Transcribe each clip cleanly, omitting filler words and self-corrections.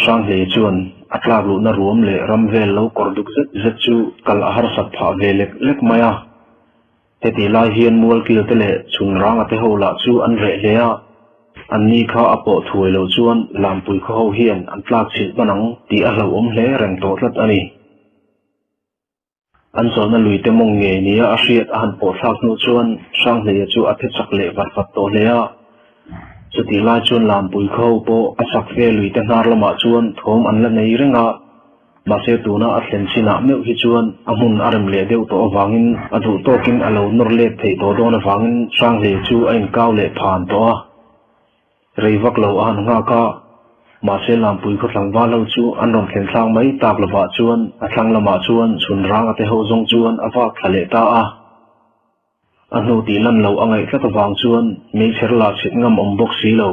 sang le chuan atlak lu na ruam le ram vel lo korduk zet chu kal ahar sat pha ve lek maya heti lai hian mual kil te le chun rang ate hola chu an re lea an ni kha apo thuai lo chuan lampui kho ho hian an tlak chil banang ti a hlo hle reng to tlat ani an chol na lui te mong nge nia a hriat a han po thak nu chuan sang le chu athe chak le wat fat to lea chuti lai chuan lampui kho po a sak ve lui te hnar lama chuan thom an la nei renga ma se tuna a thlen china meu hi chuan a mun arem le deu to awangin adu tokin alo nor le thei to don awangin sang le chu a in kaw le phan to a reivak lo an nga ka ma se lampui kho tlang wa lo chu an ron thlen thlang mai tak lawa chuan a thlang lama chuan chun rang ate ho zong chuan awa thale ta a anu ti lan lo angai tlat awang chuan mei cherla chit ngam om bok si lo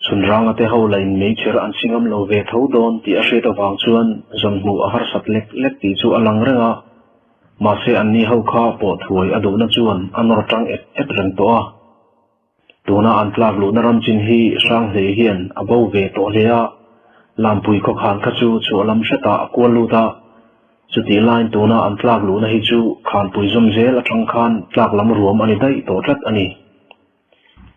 chun rang ate ho lain mei cher an singam lo ve tho don ti a hret awang chuan zon mu a har sat lek ti chu alang renga ma se an ni ho kha po thuai adu na chuan anor tang et reng to a tuna an tlak lu na ram chin hi sang le hian abo ve to lea lampui kho khan kha chu lam hreta kwal lu ta chuti line tuna an tlak lu na hi chu khan pui zom zel athang khan tlak lam ruam ani dai to tlat ani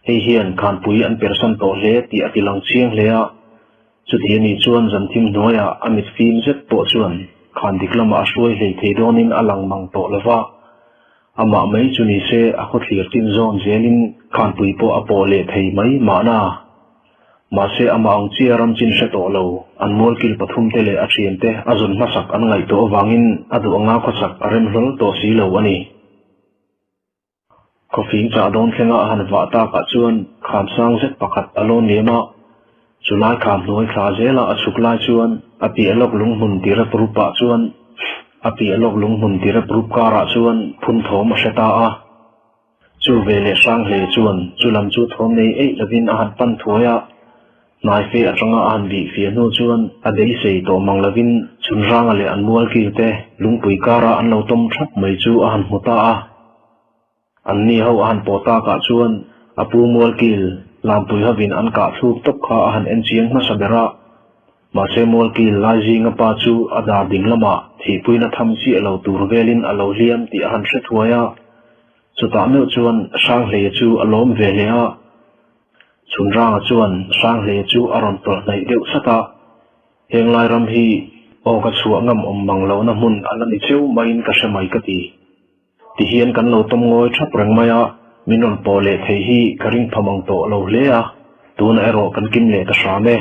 hei hian khan pui an person to le ti atilang chiang lea chuti ni chuan zan thim noya amit film zet po chuan khan diklama asoi le theidonin alang mang to lawa ama mai chuni se a khotlir tin zone zelin khan pui po apo le thei mai mana ma se ama ang chiaram chin se to lo an mol kil pathum te le a thiam te azun masak an ngai to wangin adu anga khosak arem hlol to si lo ani coffee cha don thenga han wa ta ka chuan khan sang zet pakhat alon lema chulai khan noi thla zela a chuklai chuan api alok lung mun tira prupa chuan api alok lung mun tira prup kara chuan phun thom a seta a chu vele sang le chuan chulam chu thom nei ei lovin a han pan thoya nai fe atanga an bi fi no chuan a dei sei to manglovin chun rang ale an mual ki te lungpui kara an lo tom thap mai chu a han huta a an ni ho an pota ka chuan apu mual kil lampui havin an ka thuk top kha a han en chiang ma sabera ma se mual kil lai jing pa chu ada ding lama thi puina tham chi alo tur velin alo liam ti a han hre thuaya chuta meu chuan sang le chu alom ve le a chun rang chuan sang le chu aron tol nei deuh sata heng lai ram hi o ka chuwa ngam om manglo na mun alani cheu main ka semai ka ti hian kan lo tom ngoi thap reng maya minon pole thei hi karing phamang to lo le a tun ero kan kim le ka same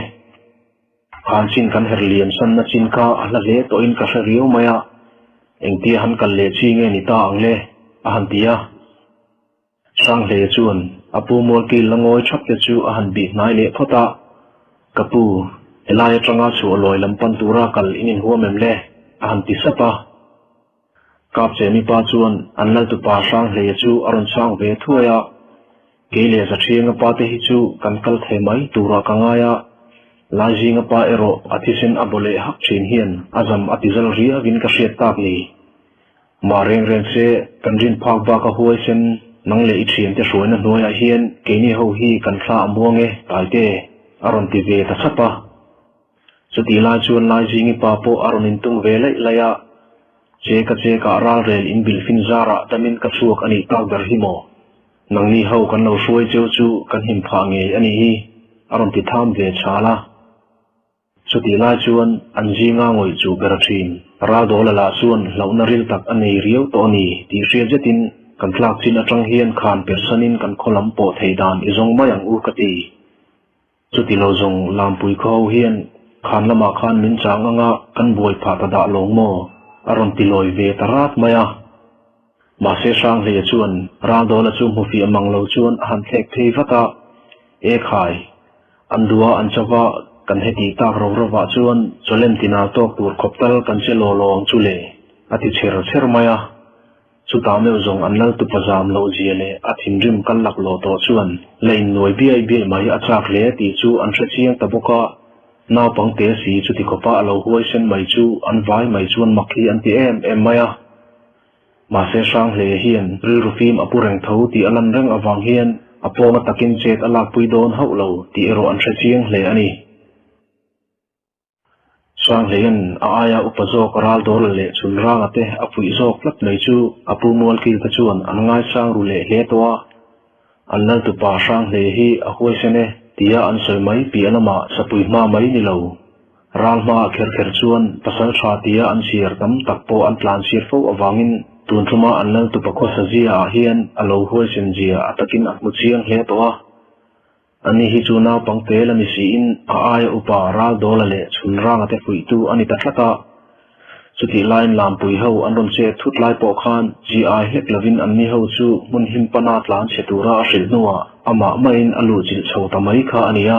khan chin kan herliam san na chin ka ala le to in ka hriu maya engti han kal le chi nge ni ta ang le a han tia sang le chuan apu mol ki langoi thap te chu a han bi nai le phota kapu elai tanga chu loi lampan tura kal inin huamem le a han ti sapa kap che mi pa chuan anlal tu pa sang le chu aron sang ve thuaya kele sa thianga pa te hi chu kan kal the mai tura kangaya lajinga pa ero athisin abole hak chin hian azam atizal ria win ka hriat tak ni mareng reng se kanjin phak ba ka huai sen nang le i thiam te hruina hnuai a hian keini ho hi kan thla amuange taite aron ti ve ta chapa chuti la chuan lai jingi pa po aron in tung ve lai laya che ka ral rel in bil fin zara tamin ka chuak ani tak dar himo nang ni ho kan lo hruai cheu chu kan him pha nge ani hi aron ti tham ve chala chuti la chuan an jinga ngoi chu berathin ra dola la chuan lo na ril tak ani riau to ni ti hria jetin kan tlak chin atang hian khan personin kan kholam po theidan izong mayang u kati chuti lo zong lampui kho hian khan lama khan min chang anga kan boi pha ta da longmo aron tiloi ve tarat maya ma se sang le chuan ra dola chu mu fi amang lo chuan han thek thei vata e khai an duwa an chawa kan heti tak ro wa chuan cholem tina tok tur khoptal kan che lo long chule ati cher maya chuta meu zong anlal tu pazam lo jiele athim rim kan lak lo to chuan lein noi bi mai achak le ti chu an thra chiang taboka naw pang te si chuti khopa alo huai sen mai chu an vai mai chuan makhi an ti em maya ma se sang le hian ri rufim apureng tho ti alan reng awang hian apoma takin chet alak pui don ho lo ti ero an thra chiang le ani sang lein aya upazok ral dol le chunrang ate apui zok lat nei chu apu mol kil ta chuan angai sang ru le he towa anlal tu pa sang le hi a hoi sene tia an soi mai pi anama sapui ma mai ni lo ral ma kher kher chuan pasal tha tia an sir tam takpo an plan sir fo awangin tun thuma anlal tu pakho sajia hian alo hoi sin jia atakin akmu chiang he towa ani hi chu naw pangte la mi si in aya upa ral dol le chunrang ate pui tu ani tatlaka chuti line lam pui ho anron che thut lai po khan gi hek lovin anni ho chu mun him pana tlan chetura ril nuwa ama main alu chil chho tamai kha ania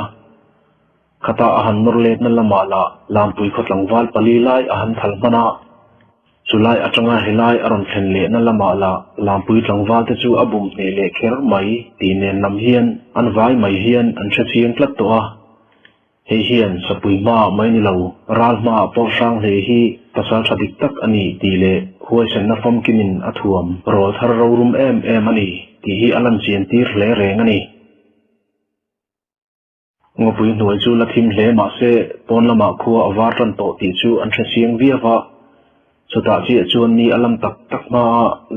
khata ahan murlet na lama la lam pui khotlang wal pali lai ahan thal mana chulai atanga helai aron thlen le na lama la lam pui tlangwal te chu abum ne le kher mai ti ne nam hian an vai mai hian an tha chiang tlat to a he hian sapui ma mai ni lo ral ma po sang le hi pasal thadik tak ani ti le huai sen na fom kimin athuam rol thar rum em ani ti hi alan chian tir hle reng ani ngopui noi chu la thim hle ma se pon lama khuwa awar ran to ti chu an tha chiang viawa chuta chi chuan ni alam tak tak ma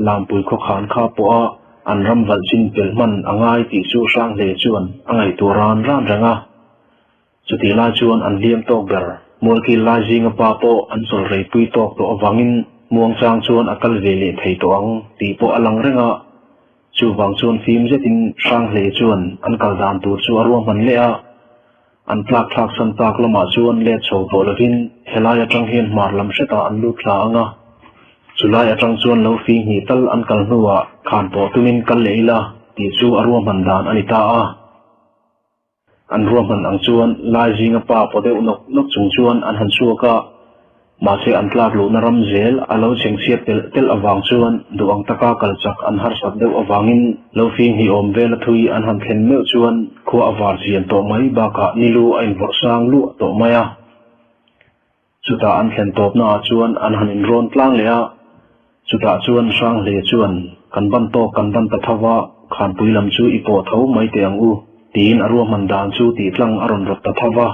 lampui kho khan kha po a an ram wal chin pel man angai ti chu sang le chuan angai turan ran ranga chuti la chuan an liam tok ber mol ki la jinga pa po an sol rei pui tok to awangin muang chang chuan akal ve le thei to ang ti po alang renga chu wang chuan phim jetin sang le chuan an kal dan tur chu arwa man le a an plak thak san tak lama chuan le chho to lovin helai atang hian mar lam seta an lut la anga chulai atang chuan lo fi ni tal an kal nuwa khan po tumin kal leila ti chu arwa man dan anita a an ruam man ang chuan lai jinga pa pode unok nok chung chuan an han chuaka ma se an tlak lu na ram zel alo chengsiat tel awang chuan duang taka kalchak an har sat deu awangin lo fi hi om vel thui an han thlen meu chuan kho awar jian to mai ba ka nilu ain vor sang lu to maya chuta an thlen top na chuan an han in ron tlang le a chuta chuan sang le chuan kan ban to kan ban ta thawa khan puilam chu ipo tho mai te ang u tin arwa man dan chu ti tlang aron rot ta thawa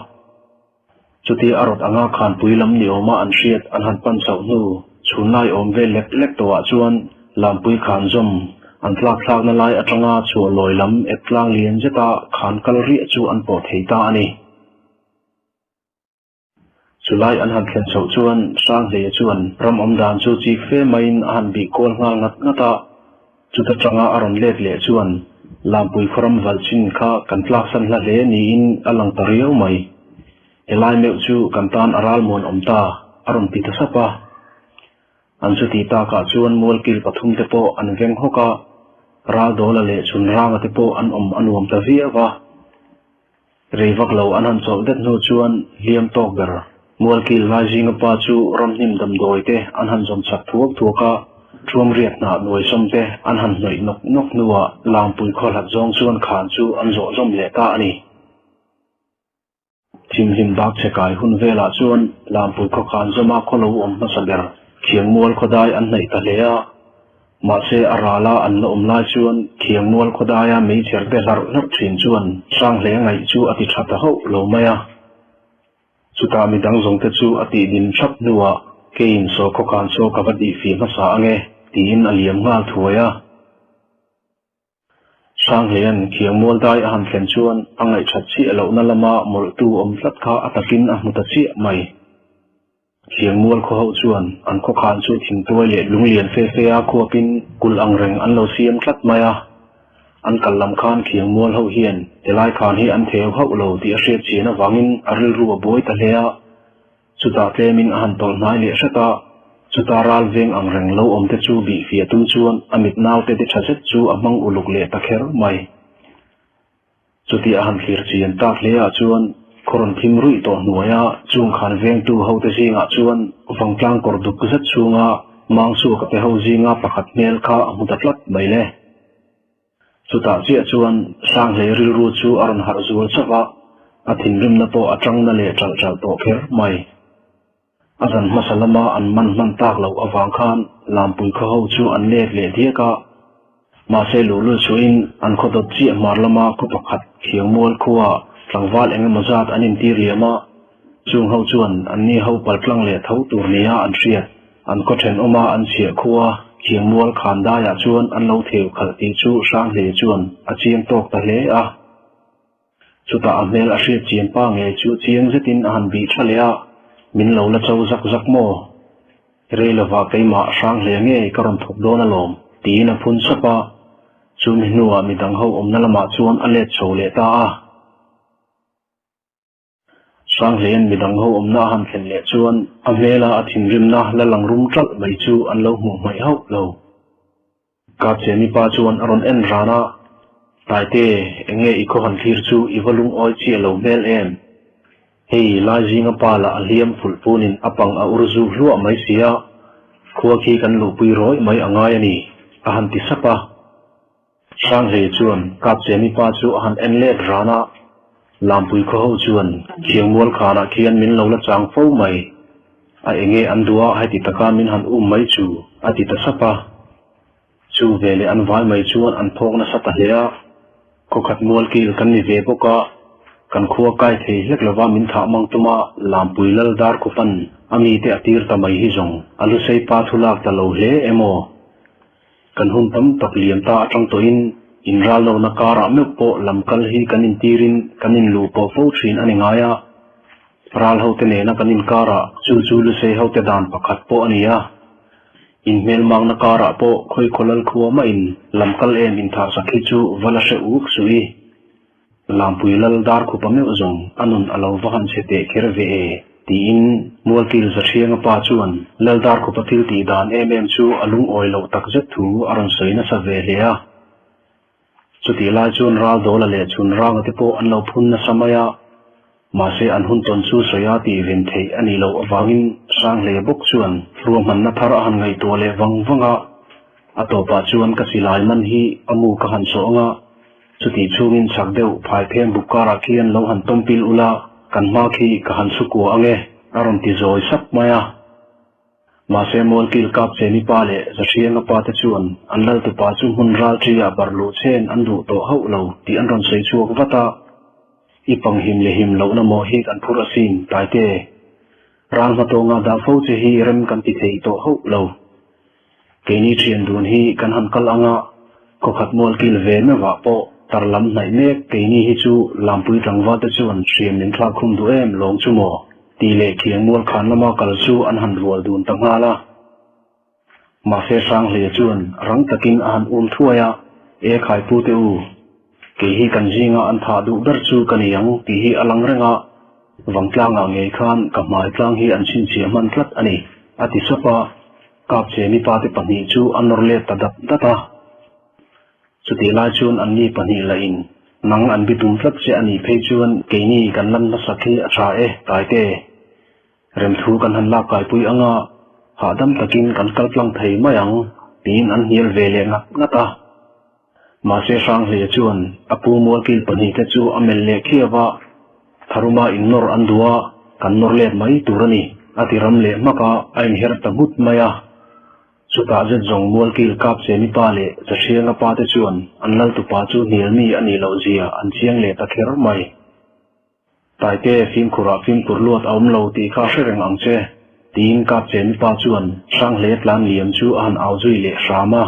chuti arot anga khan puilam ni oma an hriat an han pan chau nu chunai om ve lek lek to wa chuan lampui khan zom an tlak thak na lai atanga chu loilam etlang lian jeta khan kalri chu an po theita ani chulai an han thlen chau chuan sang le chuan ram om dan chu chi fe main an bi kol nga ngat ngata chuta tanga aron let le chuan lampui khoram walchin kha kan tlak san la le ni in alang tariau mai elai meu chu kantan aral mon omta aron pita sapa an chu ti ta ka chuan mol kil pathum te po an veng hoka ral dola le chun rang te po an anuam ta viawa reivak lo an han chol det no chuan liam tok ber mol kil lai jinga pa chu ram nim dam doi te an han jom chak thuak thuaka thuam riat na noi som te an han noi nok nok nuwa lampui khol hat jong chuan khan chu an zo jom le ta ani tim him bak chekai hun vela chuan lampui kho khan zoma kholo om ma saber khiang mol khodai an nei ta leya ma se arala an lo om lai chuan khiang mol khodaya mei cher te lar lar thin chuan sang le ngai chu ati thata ho lo maya chuta mi dang zong te chu ati din thap nuwa kein so kho khan so ka badi fi ma sa ange tin aliam ngal thuaya sang hian khiang mol dai a han thlen chuan angai that chi alo na lama mol tu om tlat kha atakin a muta chi mai khiang mol kho ho chuan an kho khan chu thing toi le lung lian fe fe a kho pin kul ang reng an lo siam tlat maya an kallam khan khiang mol ho hian telai khan hi an theu ho lo ti a hriat china wangin aril ru boi ta hlea chuta tlemin a han tol nai le sata chutaral veng ang reng lo om te chu bi fia tu chuan amit naw te ti thaset chu amang uluk le ta kher mai chuti a han hlir chian ta hlea chuan khoron thim rui to nuaya chung khan veng tu ho te singa chuan wangtlang kor duk zat chunga mangsu ka te ho jinga pakhat mel kha amutatlat mai le chuta chia chuan sang le ril ru chu aron har zual chawa athin rim na po atang na le chal chal to kher mai azan masalama an man tak lo awang khan lampui kho ho chu an let le thiaka ma se lulu chuin an khodot chi marlama ko pakhat khiang mol khuwa tlangwal enge mazat anin ti riama chung ho chuan an ni ho paltlang le tho tur nia an riat an ko then oma an chia khuwa khiang mual khan da ya chuan an lo theu khal ti chu sang le chuan a chiang tok ta hle a chuta amel a hriat chiang pa nge chu chiang zetin an bi thalea min lo la chau zak zak mo reilawa keima sang le nge karon thok don alom ti na phun sapa chu mi nuwa mi dang ho omna lama chuan a let chho le ta a sang len mi dang ho omna han thlen le chuan a mela a thin rimna la lang rum tlal mai chu an lo hmu mai ho lo ka cheni pa chuan aron en rana taite enge iko han thir chu iwalung oi chi lo mel em hei la jinga pala aliam fulpunin apang a urzu hluwa mai sia khuwa khi kan lu pui roi mai angai ani a han ti sapa sang he chuan ka cheni pa chu han en le rana lampui kho ho chuan khiang mual khana khian min lo la chang fo mai a enge an duwa hai ti taka min han mai chu a ti ta sapa chu vele an vai mai chuan an thok na sata hea ko khat mual kil kan ni ve boka kan khuwa kai thei hlek lawa min tha mang tuma lampui lal dar ko pan ami te atir ta mai hi jong alu sei pa thulak ta lo hle emo kan hun tam tak liam ta atang to in ral lo na kara me po lamkal hi kanin tirin kanin lu po fo thin ani ngaya ral ho te ne na kanin kara chu chu lu sei ho te dan pakhat po ania in mel mang na kara po khoi kholal khuwa ma in lamkal em in tha sakhi chu wala se uk sui lampui lal dar khu pa me uzong anun alo wahan se te kherve ti in mualkil za thianga pa chuan lal dar khu pathil ti dan em chu alung oi lo tak zet thu aron soina sa ve lea chuti lai chuan ral dola le chun rang te po an lo phun na samaya ma se an hun ton chu soya ti ven thei ani lo awangin sang le bok chuan ruam man na thara han ngai to le wangwanga atopa chuan ka silai man hi amu ka han so nga chuti chungin chakdeu phai them bukara khian lo han tompil ula kan ma khi ka han su ko ange aron ti zoi sak maya ma se mol kil kap che ni pa le za thianga pa te chuan an lal tu pa chu hun ral tria barlu chen an du to ho lo ti an ron sei chuak wata ipang him le him lo na mo hi kan phura sin taite ran ma to nga da fo che hi rem kan ti thei to ho lo ke ni thian dun hi kan han kal anga ko khat mol kil ve me wa po tarlam nai mek ke ni hi chu lampui tangwa te chuan thiam nin thla khum du em long chu mo ti le khiang mol khan lama kal chu an han rual dun tanga la ma se sang le chuan rang takin an thuaya e khai pu te u ke hi kan jinga an tha du dar chu kaniyang ti hi alang renga wangtlanga nge khan ka mai tlang hi an chin chi man tlat ani ati sapa kap che ni pa te pani chu an norle tadak data chuti la chun an ni pani la in nang an bitum tlat che ani phei chuan ke ni kan lam na sakhi acha e taite rem thu kan han la kai pui anga ha dam takin kan kalplang thei mayang tin an hial vele ngata ma se sang le chuan apu mol kil pani te chu amel le khiawa tharuma innor andua kan nor le mai turani ati ram le maka ain her ta mut maya chuta je jong mol kil kap che ni pa le cha thianga pa te chuan an lal tu pa chu nil mi ani lo zia an chiang le ta kher mai taite phim khura phim turluat aum lo ti kha sereng ang che tin kap che ni pa chuan sang le tlan liam chu an au zui le rama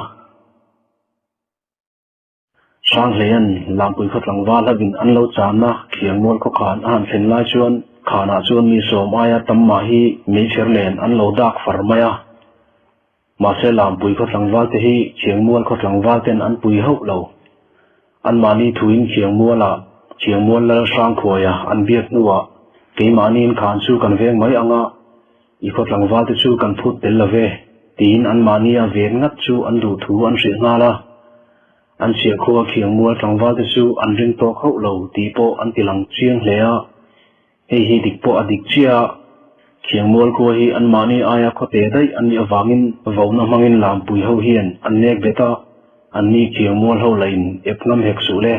sang len lampui khat langwa lavin an lo chana khiang mol ko khan an thlen lai chuan khana chuan mi som aya tamma hi me cherlen an lo dak farmaya ma se lampui khat langwa te hi khiang mol khat langwa ten an pui ho lo an mani thuin khiang mola chiang mol la sang khoya an biak nuwa ke manin khan chu kan veng mai anga i khat langwa te chu kan phut tel lave tin an mania ven ngat chu an du thu an ri nga la an chia khuwa khiang mual tangwa te chu an ring to khau lo ti po an tilang chiang hlea hei hi dik po adik chia khiang mual ko hi an mani aya khote dai an ya wangin vona mangin lampui ho hian an nek beta an ni khiang mual ho lain epngam hek su le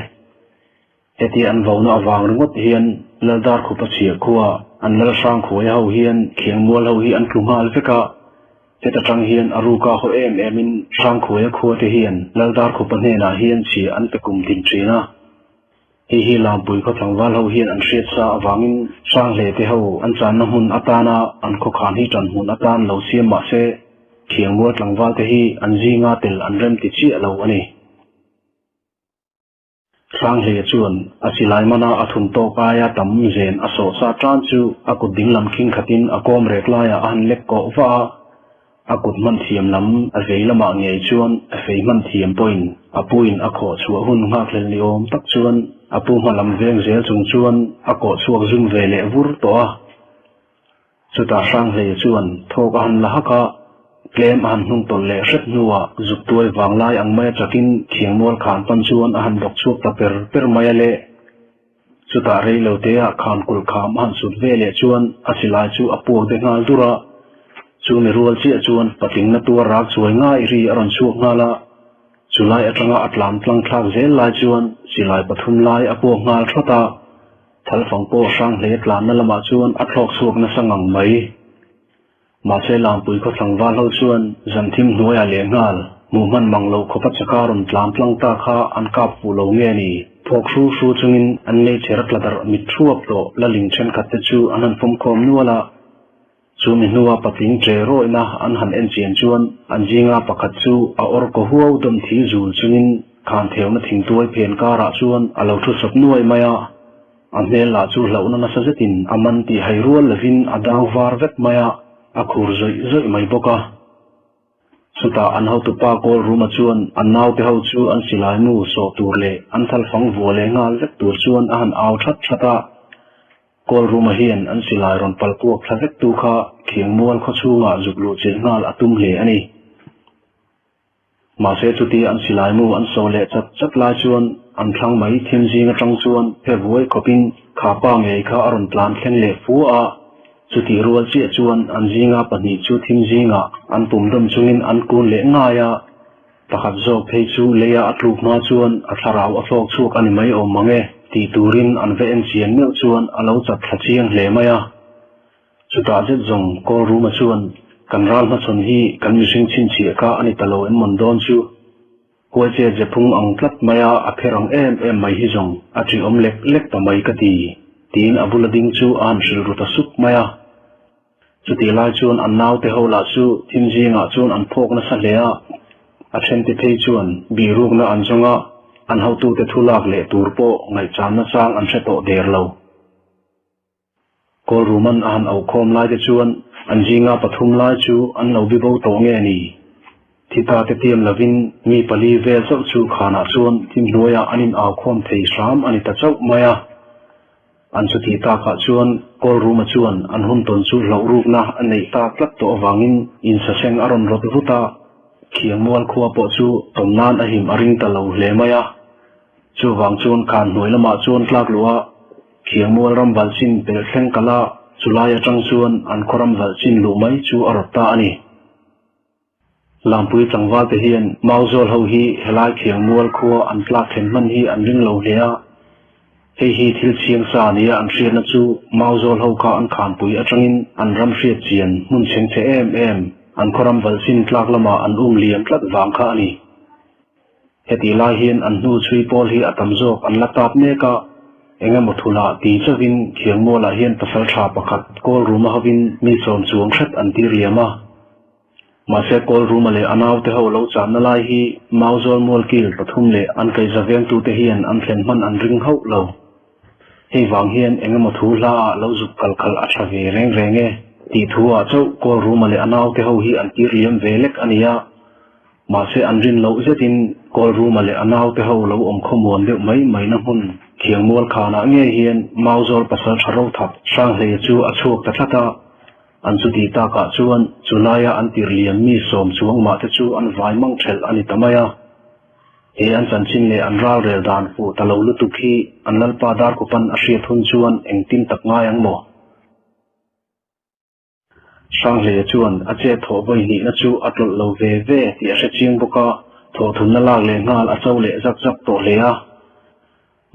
eti an vona awang ringot hian ladar khu pa chia khuwa an lal sang khoya ho hian khiang mual ho hi an tlumal veka Teta tang hian aruka ho emin sang khoya khuwa te hian laldar khu panhe na hian chi an pe kum tin trina hi lam pui kho thangwal ho hian an hriat sa awangin sang hle te ho an chan na hun atana an kho khan hi tan hun atan lo siam ma se thiang muat langwal te hi an jinga tel an rem ti chi alo ani sang hle chuan asilai mana athum to kaya tam zen aso sa tran chu akut ding lam king khatin akom rek la ya an lek ko wa akut man thiam lam a veilama ngei chuan a fei man thiam point apuin akho chu hun nga khlel ni om tak chuan apu malam veng zel chung chuan akho chuak zum vele vur to a chuta sang hle chuan thok an la haka claim an hung tol le hret nuwa zuk tuai wanglai ang mai takin thiangmol khan pan chuan a han dok chuak ta per mai le chuta rei lo te a khan kul kham han sut vele chuan asilai chu apu de ngal dura chu mi rual chi chuan pating na tur rak chuai ngai ri aron chuak ngala chulai atanga atlam tlang thlak zel lai chuan silai pathum lai apu ngal thota thalfang po sang hle tlan na lama chuan athlok chuak na sangang mai ma se lam pui kho thangwal ho chuan zanthim hnuaya le ngal muman manglo khopat chakaron tlam tlang ta kha an kap pu lo nge ni phok su chungin an le cherak ladar mit thuap to la ling chen khat te chu anan pom khom nuala chu mi hnuwa pating tre ro na an han en chen chuan an jinga pakhat chu a or ko huau dom thi zul chungin khan theu na thing tuai phen kara chuan alo thu sop nuai maya an hel la chu hlo na sa zetin aman ti hairual lavin adang war vet maya akhur zoi mai boka suta an ho tu pa kol ruma chuan an nau te ho chu an silai mu so tur le an thal fang vole ngal vek tur chuan a han au thata kol ruma hian an silai ron palkuak thavek tu kha khiangmual kho chunga zuklu chil ngal atum hle ani ma se chuti an silai mu an so le chat lai chuan an thlang mai thim jinga tang chuan phevoi khopin kha pa ngei kha aron tlan thleng le fu a chuti rual chi chuan an jinga pani chu thim jinga an pumdam chungin an kun le ngaya pakhat zok phei chu leya atluk ma chuan a tharau a thlok chuk ani mai om mange ti turin an ve en chian meu chuan alo chat thachiang hle maya chuta jet zong ko ruma chuan kan ral ma chon hi kan mishing chin chi ka ani talo en mondon chu ko che je phung ang tlat maya a pherang em mai hi zong a chi om lek ta mai ka ti tin abulading chu an shil ruta suk maya chuti lai chuan an nau te ho la chu thim jinga chuan an phok na sa hlea a then te thei chuan bi ruk na an zonga an ho tu te thulak le turpo ngai chan na chang an hreto der lo kol ruman an au khom lai te chuan an jinga pathum lai chu an lo bi bo to nge ni thita te tiam lavin mi pali vel chau chu khana chuan thim hnuaya anin au khom thei ram ani ta chau maya an chuti ta kha chuan kol ruma chuan an hun ton chu lo ruk na anei ta tlat to awangin in sa seng aron rot ruta khiangmual khuwa po chu tomnan a him aring ta lo hle maya chu wang chuan khan hnoi lama chuan tlak luwa khiangmual ram balchin pel thleng kala chulai atang chuan an khoram balchin lu mai chu arota ani lampui tangwal te hian mauzol ho hi helai khiangmual khuwa an tlak thlen man hi an ring lo hlea hi thil chiang sa nia an hriat na chu mauzol ho kha an khan pui atangin an ram hriat chian mun cheng che em an khoram balchin tlak lama an liam tlat wang kha ani heti lai hian an nu chui pol hi atam jok an latap ne ka enga mothula ti chawin khiangmola hian pasal tha pakhat kol ruma hovin mi som chuang that an ti riama ma se kol ruma le anaw te ho lo chan na lai hi mauzol mol kil pathum le an kai zaweng tu te hian an thlen man an ring ho lo hei wang hian enga mothula lo zuk kal a tha ve renge ti thua chau kol ruma le anaw te ho hi an ti riam velek ania ma se an rin lo zetin kol ruma le anaw te ho lo om khomon de mai na hun khiangmol khana nge hian mauzol pasal tharo thap sang hle chu achuk ta thata an chu ti ta ka chuan chulaya an tir liam mi som chuang ma te chu an vai mang thel ani tamaya e an chan chin le an ral rel dan fu talo lu tu khi an lal pa dar ko pan a hriat hun chuan engtin tak nga yang mo sang hle chuan a che tho boi ni na chu atlol lo ve ti a hre chiang boka tho thun na lak le ngal a chau le zak to le a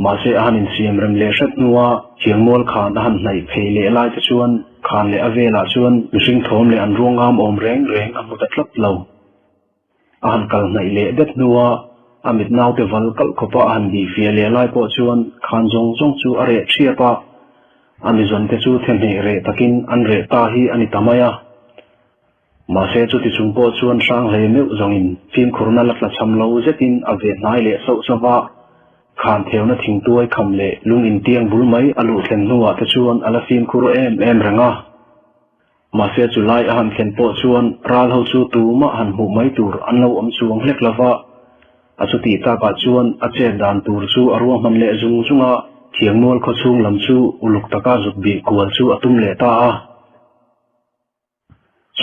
ma se anin siam rem le hret nuwa khiangmol khan han hnai phei le lai te chuan khan le avela chuan mishing thom le an ruangam om reng amu ta tlap lo an kal hnai le det nuwa amit nau te val kal khopa han di fia le lai po chuan khan jong jong chu are thria pa ami zon te chu them he re takin an re ta hi ani tamaya ma se chu ti chung po chuan sang hle meu zongin phim khurna latla chamlo zetin ave nai le so sawa khan theuna thing tuai kham le lungin tiang bul mai alu thlen nuwa te chuan ala phim khur em ranga ma se chu lai a han thlen po chuan ral ho chu tu ma han hu mai tur an lo om chuang hlek lawa achuti ta ka chuan a che dan tur chu arwa man le zung chunga thiangmol kho chung lam chu uluk taka zuk bi kual chu atum le ta a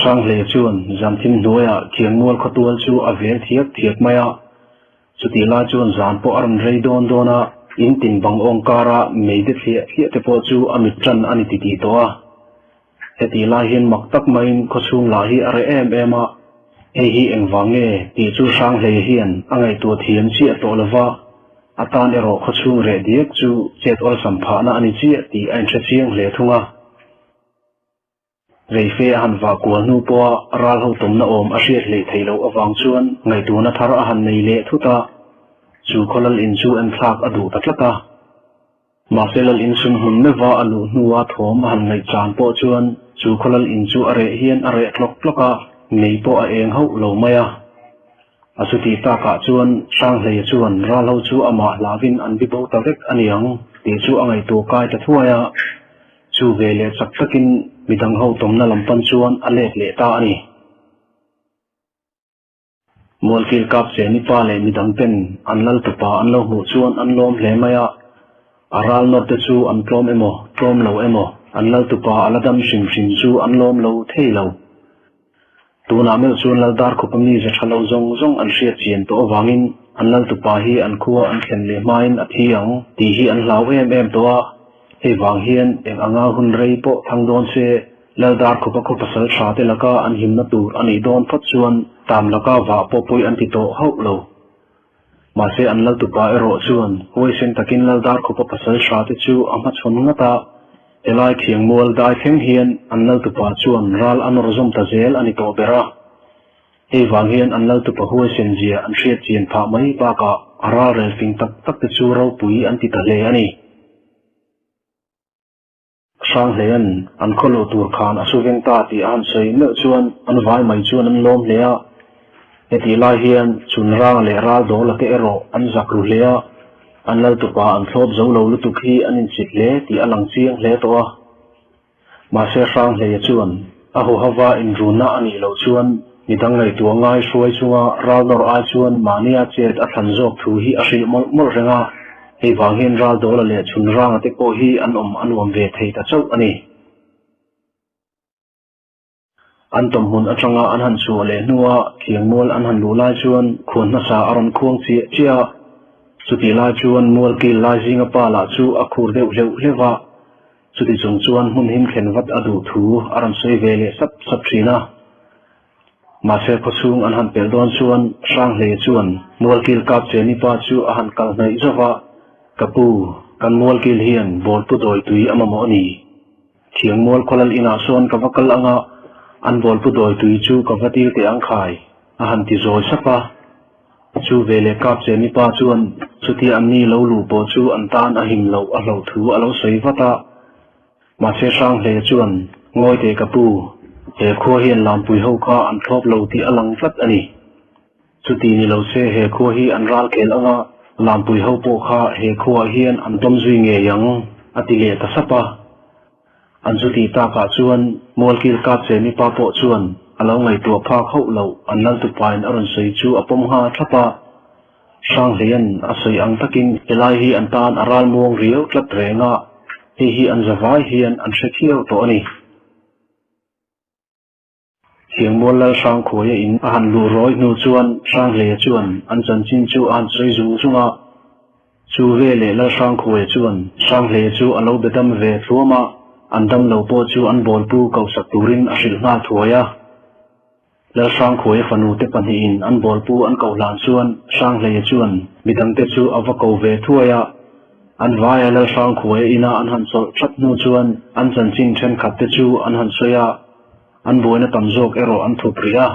sang le chuan zamthim noya thiangmol kho tual chu avel thiak maya chuti la chuan zan po aram rei don dona in tin bang ongkara meide thia te po chu amit tran ani ti to a heti la hian maktak main kho chung la hi are ema hi engwange ti chu sang le hian angai tu thiam chi to lova atan ero kho chung re diek chu chet ol sampha na ani chi ti ain thra chiang le thunga reife han wa kual nu po ral ho tom na om a hriat le theilo awang chuan ngai tu na thar a han nei le thuta chu kholal in chu an thlak adu tatlaka maselal in sun hun me wa alu nuwa thom han ngai chan po chuan chu kholal in chu are hian are tloka nei po a eng ho lo maya asuti ta ka chuan sang hle chuan ral ho chu ama lavin an bi bo tarek aniang ti chu angai to kai ta thuaya chu vele chak takin midang ho tomna lampan chuan alek le ta ani molkil kap che ni pa le midang pen anlal tu pa anlo hu chuan anlom hle maya aral not te chu an tlom lo emo anlal tu pa aladam shim chu anlom lo theilo tuna mel chuan laldar khopami je thalo zong an hriat chian to awangin anlal tu pa hi an khuwa an thlen le main athiang ti hi an hlau em to a he wang hian eng anga hun rei po thangdon se laldar khopa pasal tha te laka an himna tur ani don phat chuan tam laka wa popoi an ti to hau lo ma se an lal tu pa ero chuan hoi sen takin laldar khopa pasal tha te chu ama chhon ngata elai thiang mol dai theng hian an lal tu pa chuan ral anor zom ta zel ani to bera he wang hian an lal tu pa hoi sen jia an hriat chian pha mai ba ka ara rel fing tak te chu ro pui an ti ta le ani sang hlean an kholo tur khan asuveng ta ti an sei me chuan an vai mai chuan an lom lea eti lai hian chun rang le ral do la ke ero an zakru lea an lal tu pa an thlop zo lo lutuk hi an in chit le ti alang chiang hle to a ma se sang hle chuan a ho hawa in runa ani lo chuan midang ngai tu ngai hruai chunga ral nor a chuan mania chet a than jok thu hi a hri mol renga he wang hian ral do la le chun rang ate ko hi an om ve thei ta chau ani an tom hun atanga an han chu le nuwa thiangmol an han lu lai chuan khon na sa aron khuang chi chia chuti lai chuan mol ki lai jinga pa la chu a khur deuh lewa chuti chung chuan hun him thlen wat adu thu aron sei vele sap thina ma se phosung an han pel don chuan sang hle chuan mol kil kap che ni pa chu a han kal nei zawa kapu kan mol kil hian bol pu doi tui amamo ni thiangmol kholal ina son ka vakal anga an bol pu doi tui chu ka vati te ang khai a han ti zoi sapa chu vele kap che ni pa chuan chuti amni lo lu po chu an tan a him lo a lo thu a lo sei vata ma se sang hle chuan ngoi te kapu he kho hian lam pui ho kha an thlop lo ti alang flat ani chuti ni lo se he kho hi an ral kel anga lam pui ho po kha he kho hian an tom zui nge yang ati le ta sapa an chuti ta ka chuan molkil ka che ni pa po chuan alo ngai tu pha khau lo an lal tu pain aron sei chu apom ha thapa sang hian a sei ang takin elai hi an tan aral muang riau tlat renga hi an zawai hian an hrekhiau to ani thiangmol lal sang khoya in a han lu roi nu chuan sang le chuan an chan chin chu an sei zu chunga chu vele lal sang khoya chuan sang le chu alo bedam ve thuma an dam lo po chu an bol pu kau sak turin a hril nga thuaya lal sang khoya fanu te pani in an bol pu an kau lan chuan sang le chuan midang te chu awa kau ve thuaya an vai lal sang khoya ina an han chol that nu chuan an chan chin then khat te chu an han soya an boina tam jok ero an thupria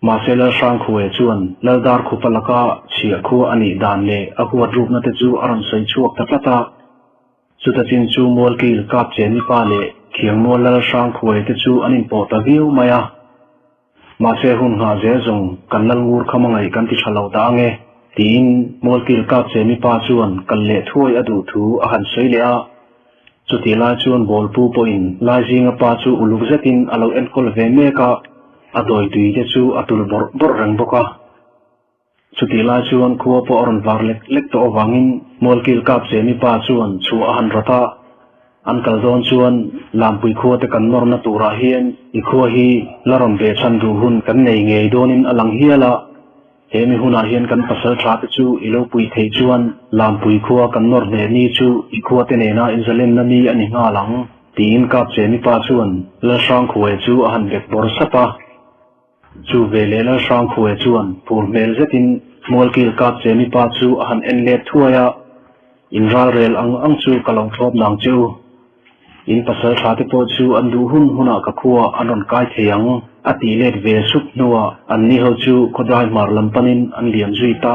มาเซลช่างคุยชวนเลดาร์คุปลกาเชียคัวอันนี้ดานเล่อหัวรูปนัดจูอรันใส่ชวกตะพลตาสุดท้ายจูมัวกิลกับเจนิปาเล่เขียงมัวเลช่างคุยตะจูอันนี้ปอตะวิวมายามาเซหุนหาเจจงกันลังงูขมังไอกันที่ฉลาดางเงตีนมัวกิลกับเจนิปาชวนกันเล่ถ้วยอดูทูอาหารใส่เล่าสุดที่ลายชวนบอลปูปอินลายจิงปาจูอุลุกเซตินอลาวเอ็นคอลเวเมกาอดอยตุยเจจูอตุลบอรังบกะสุดที่ลายชวนคัวปอรันวาร์เล็กตัววังินมัวกิลกับเจนิปาชวนชัวอาหารรัตาอันกัลโดนชวนลามปุยคัวเตกันนอร์นตูราเฮียนอีคัวฮีลารมเบชันดูหุนกันในเงยโดนินอลังเฮียละเฮมิหุนาเฮียนกันปัสสาวะตจูอีโลปุยเทจวนลามปุยคัวกันนอร์เนนีจูอีคัวเตเนนาอินเซเลนนันีอันนี้งาหลังตีนกับเจนิปาชวนละช่างคุยจูอาหารเด็กบอร์สปาจูเวเลละช่างคุยจวนปูเมลเซตินมัวกิลกับเจนิปาจูอาหารเอ็นเลทัวยาอินราเรลอังจูกะลองทบนางจูอินปัสสาวะที่ปอจูอันดูหุนากะคัวอันรอนกายเทียงอติเลดเวสุกนัวอันนี้เขาจูก็ได้มาลำปนินอันเลียนจุยตา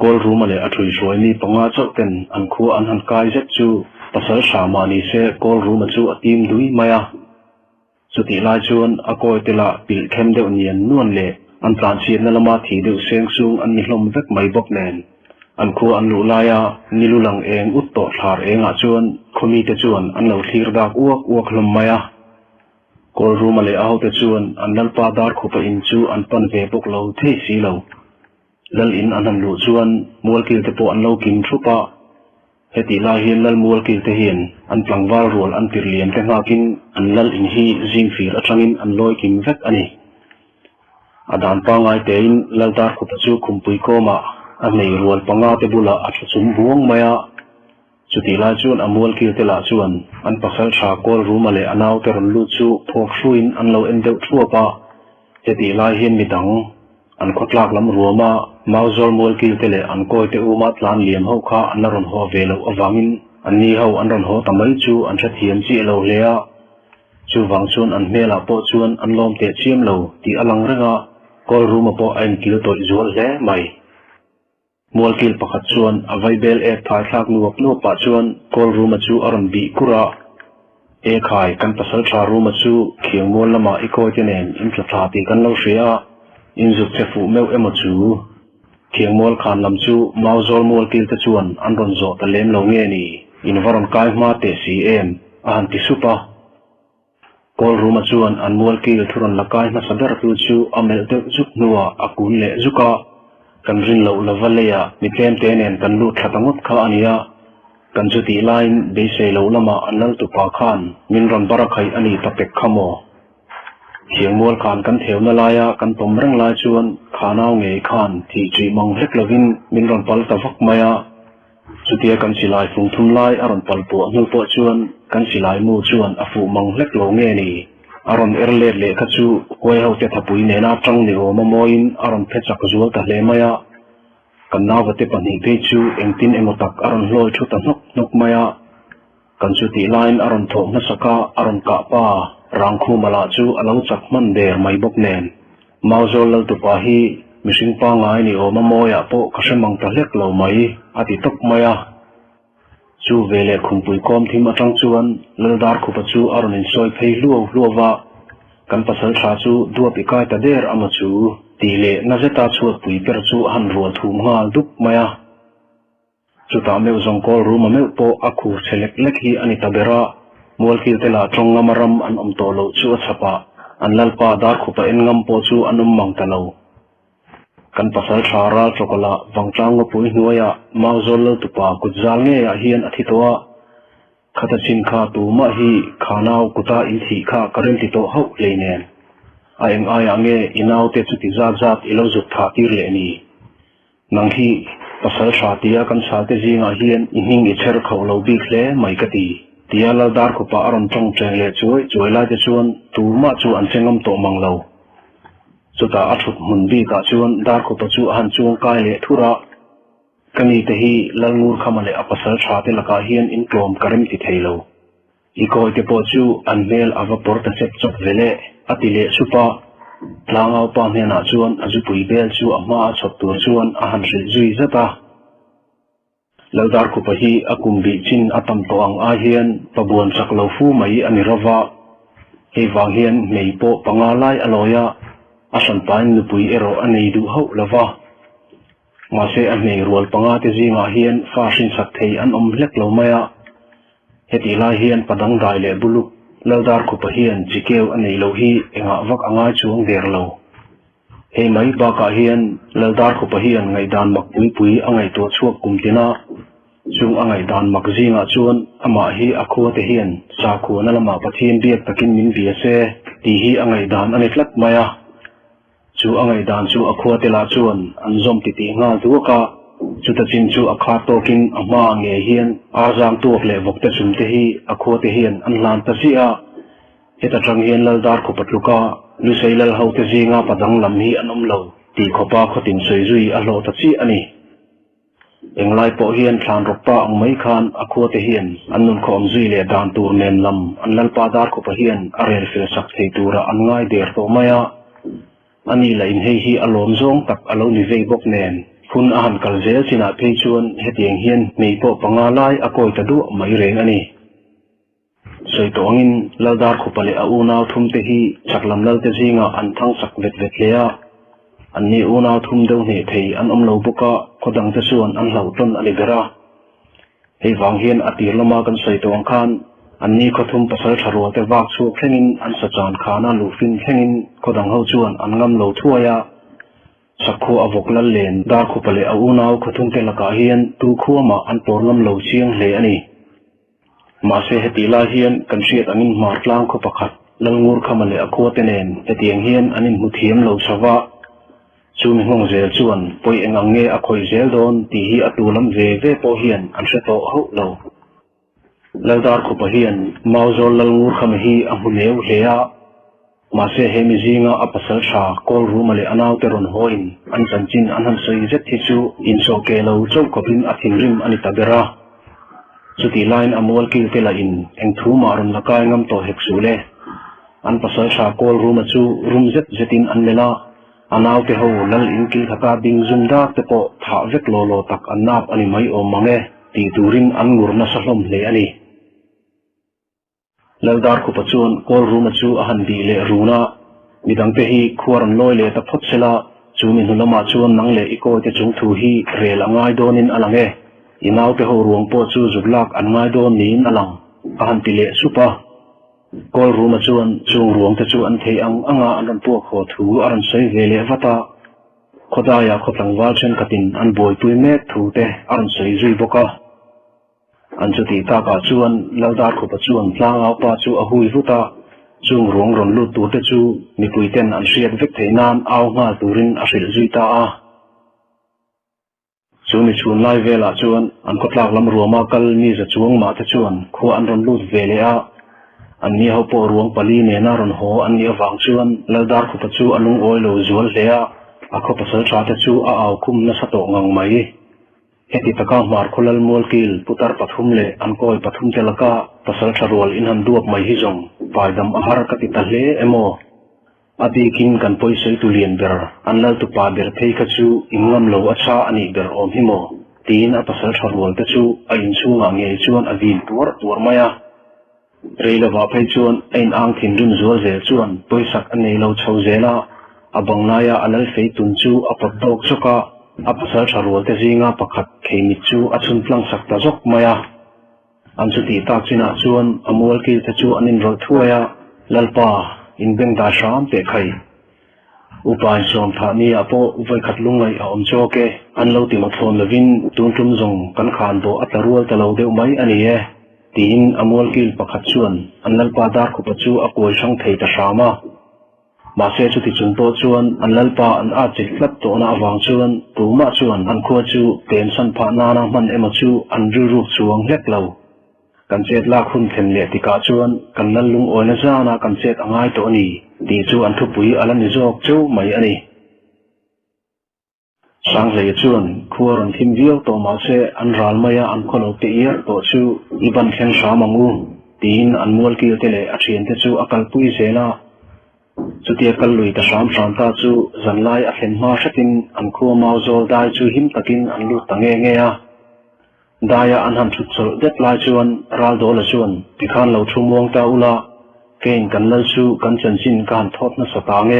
กอลรูมาเลยอัตุยช่วยนี่ปังอาจอกเต็นอันคัวอันหันกายเจ็ดจูปัสสาวะมานี่เสกอลรูมาจูอติมดุยมายาสุดที่ลายชวนอากอยเตละปิลเข้มเดวเนียนนวลเล่อันตรานเชียนนลมาถีเดวเสียงสูงอันมีลมเวกไม่บกแนนอันคัวอันลุลายานิลุลังเองอุตโตทาร์เองอาจวนคมีเตจวนอันเหลาทีรดากอ้วกลมมายากอลรูมาเลยเอาเตจวนอันนัลปาดาร์คุปอินจูอันปันเวบกเหลาเทสีเหลาลลอินอันนันลุจวนมัวกิลเตปอันเหลากินทรุปะเฮติลาเฮียนลลมัวกิลเตเฮียนอันพลังวาลรัวอันติรเลียนเตงากินอันลลอินฮีจิงฟีร์อัตรังินอันลอยกินเวกอันนี้อดานปางไอเตอินลลดาร์คุปจูคุมปุยโกมาอันนี้รัวปังอาเตบุลาอัศจุมบวงมายาสุดที่ลายชวนอมัวกิลเตลาชวนอันปักษาชากอลรูมาเลยอันเอาเตรนลูจูพวกฟูอินอันเราเอ็นเดวทั่วปะเฮติลายเฮียนมิดังอันขดลากลำรัวมามาจอลมัวกิลเตเลอันโกยเตอุมาตลานเลียมเฮาข้าอันนรอนหัวเวลอวังอินอันนี้เฮาอันรอนหัวตะไมจูอันชัดเทียนจีเราเลียจูวังชวนอันเมลาปอชวนอันลมเตะเชียมเราที่อลังเรงากอลรูมาปออันกิลโตจวนเล่ไม่มัวกิลปักชวนอวัยเบลเอทายทักนัวปัจชวนกอลรูมาจูอรันบีกุระเอขายกันปัสสาวะรูมาจูเขียงมัวละมาอีโกเจเนนอินสถาติกันเราเสียอินจุดเซฟูเมวเอมจูเขียงมัวขานลำจูมาจอลมัวกิลตะชวนอันรอนโจตะเลมเราเงี้ยนี่อินวารอนกายมาเตสีเอ็มอันติสุปะกอลรูมาชวนอันมัวกิลทุรนละกายมาสัดรักจูอเมลเตจุกนัวอากุลเลจุกะกันรินเหลาละวัลเลยมิเทมเตเนนกันลูดขัดงดข้าอันนี้กันจุดที่ไลน์เบสเซลละมาอันนั้นตุปาขานมินรันบารักไฮอันนี้ตะเป็กขโมเขียงมัวขานกันเถวนาลายกันตมเร่งลายชวนขานเอาเงยขานที่จีมังเล็กละวินมินรันปัลตะฟักมายาจุดที่กันสิลายฟุงทุมลายอรันปัลปัวนุปชวนกันสิลายมูชวนอฟูมังเล็กโลเงนี่อารอนเอร์เลเลขจูหวยเขาจะทับปุยเนน่าจังนิโอมามอินอารอนเพชรกจูตะเลมายากันนาวเตปันหิเตจูเอ็งตินเอมตักอารอนลอยชุดนกมายากันจุดที่ไลน์อารอนทงนัสกาอารอนกะป้ารังคูมาลาจูอลาวจักมันเดร์ไม่บกเนนมาโจลตุปาฮีมิสิงปางไงนิโอมามอยาโปกษมังตะเล็กเหล่าไม่อติตกมายาจูเวเลคุมปุยคอมที่มาจังจวนเลดาร์คุปจูอารอนินซอยเพย์ลัววะกันปัสสาวะจูดัวปิกายตะเดร์อามาจูตีเลน่าจะตาชวดปุยเปรจูหันรัวทุ่มหาดุกมายาจุดตาเมวจงกอลรูมาเมวโปอาคูเชเล็กฮีอันิตาเบระมัวกิลเตลาจงงามารำอันโตโลจูอัศปะอันลัลปาดาร์คุปเอ็นงามโปจูอันมังตะโลกันปัสสาวะราชกละวังจางปุยนัวยามาโจลตุปากุจาลเงียเฮียนอธิตัวขัดชินข้าตูมาฮีขานาวกุตาอินทีข้ากระเรนติโตเฮาเลเนนไอเอ็มไออังเงอินาวเตจุติจัดอิลจุดท่าติรเลนีนังฮีปัสสาวะตียกันสาเตจิงาเฮียนอินหิงอิเชอร์เขาเลวบิกเลไม่กตีตียลดาร์คุปาอารอนจงเจงเลช่วยลายเจชวนตูมาจูอันเชงงมโตมังเลวสุดท้ายอัดฟุตมุนบีกาชวนดาร์คุปจูหันจวงกายเลทุระกันนี้เตหีลลงูร์ขมาเลอปัสสาวะเตลกาเฮียนอินกลอมกระมิติเทโลอีโกเตปจูอันเมลอวปอร์ตเซปจบเวเลอติเลสุปา lang au pa me na chuan aju pui bel chu ama chhop tur chuan a han ri zui zata ladar ku pahi akum bi chin atam to ang a hian pabuan sak lo fu mai ani rawa he wang hian mei po pangalai aloya asan pain nu pui ero anei du ho lawa ma se an nei rol panga te zinga hian fa sin sak thei an om hlek lo maya heti lai hian padang dai le bulu ladar ku pahian chikeu anei lo hi enga wak anga chuang der lo he mai ba ka hian ladar ku pahian ngai dan mak pui pui angai to chuak kumtina chung angai dan mak zinga chuan ama hi akhu te hian sa khu na lama pathian biak takin min bia se ti hi angai dan ani tlat maya chu angai dan chu akhu te la chuan an zom ti ti nga duka chu ta chin chu akha tokin ama nge hian azang tuak le vok te chum te hi akhu te hian an lan ta sia heta tang hian ladar ku patluka lu seilal ho te zinga padang lam hi anom lo ti khopa khotin sei zui a lo ta chi ani englai po hian thlan rokpa ang mai khan akhu te hian annun khom zui le dan tur nen lam an lal pa dar ku pa hian arel fe sak thei tura an ngai der to maya ani la in hei hi alom zong tak alo ni vei bok nen phun a han kal zel sina phei chuan hetiang hian mei po pangalai akoi ta du mai reng ani sei to angin ladar khu pale a unaw thum te hi chaklam lal te zinga an thang sak vet vet lea anni unaw thum deuh ne thei an om lo buka khodang te chuan an hlau ton ani bera hei wang hian atir lama kan sei to ang khan anni khothum pasal tharo te wak chu thlengin an sachan khana lufin thlengin khodang ho chuan an ngam lo thuaya sakhu avok lal len dar khu pale a unaw khothum te laka hian tu khuama an torlam lo chiang hle ani ma se heti la hian kan riat angin martlang kho pakhat lalngur khamale akhu te nen hetiang hian anin muthiam lo sawa chu mi ngong zel chuan poi engang nge akhoi zel don ti hi atulam ve ve po hian an se to ho lo ladar khu pahian mauzol lalngur kham hi a huneu hlea ma se hemi zinga apasal sha kol rumale anaw te ron hoin an chanchin an han sei zet thi chu in so ke lo chau kopin athin rim ani tabera chuti line amol kil te la in eng thu maron lakai ngam to hek sule an pasal sha kol ruma chu rum zet zetin an lela anaw te ho lal in kil thaka ding zum da te po tha vek lo lo tak an nap ani mai o mange ti turin an ngurna sahlom le ani ladar ku pachun kol ruma chu a han di le runa midang te hi khuaran loi le ta phot sela chu min hulama chuan nang le iko te chung thu hi rel angai donin alange inaw te ho ruang po chu zublak an ngai don nin alang a han ti le supa kol ruma chuan chung ruang te chu an thei ang anga an pu kho thu aran sei ve le vata khodaya khotlang wal chen katin an boi pui mek thu te aran sei zui boka an chuti ta ka chuan ladar khu pa chuan tlang au pa chu a hui vuta chung ruang ron lu tu te chu mi pui ten an riat vek theinan au nga turin a hril zui ta a chu mi chun lai vela chuan an khotlak lam ruama kal mi za chuang ma te chuan khu an ron lut ve le a an ni ho po ruang pali ne na ron ho an ni awang chuan ladar khu pa chu anung oi lo zual le a akho pasal tha te chu a au khum na sato ngang mai heti taka mar khulal mol kil putar pathum le an koi pathum te laka pasal tharol in han duap mai hi jong paidam ahar ka ti tahle emo adi kin kan poi sei tu lien ber an lal tu pa ber thei ka chu ingam lo acha ani ber om hi mo tin a pasal tharol te chu a in chu nga nge chuan a vin tur maya reila wa phei chuan ein ang thin rim zual zel chuan poi sak anei lo chho zela abang naya alal fei tun chu apat dok choka apasal tharol te zinga pakhat theimi chu achun tlang sakta jok maya an chu ti tak china chuan amol kil te chu anin ro thuaya lalpa in beng da sham te khai upai som tha ni apo vai khat lungai a om choke an lo ti ma thon lovin tun tum zong kan khan bo atarual ta lo deu mai ani e tin amol kil pakhat chuan an lalpa dar khu pa chu a koi sang thei ta shama ma se chu ti chun to chuan an lalpa an a chil tlat to na awang chuan tuma chuan an kho chu tension pha na na man ema chu an ru ru chuang hlek lo kan chet la khun them le tika chuan kan lal lung oina zana kan chet angai to ni ti chu an thu pui alan ni jok chu mai ani sang le chuan khuaron thim viau to ma se an ral maya an kholo te yer to chu iban khen sha mangu tin an mol ki te le a thien te chu akal pui zela จุดเดียกันลุยตะสามตาจูจันไลอัดเห็นมาชักินอันคัวมาโจลได้จูหิมตะกินอันลุตังเงียได้อันหันชุดโซเด็ดลายชวนรัลโดละชวนพิคานเหล่าชุมวงตาอุลาเก่งกันเล่าชูกันจันจินการทอดนัสตาเง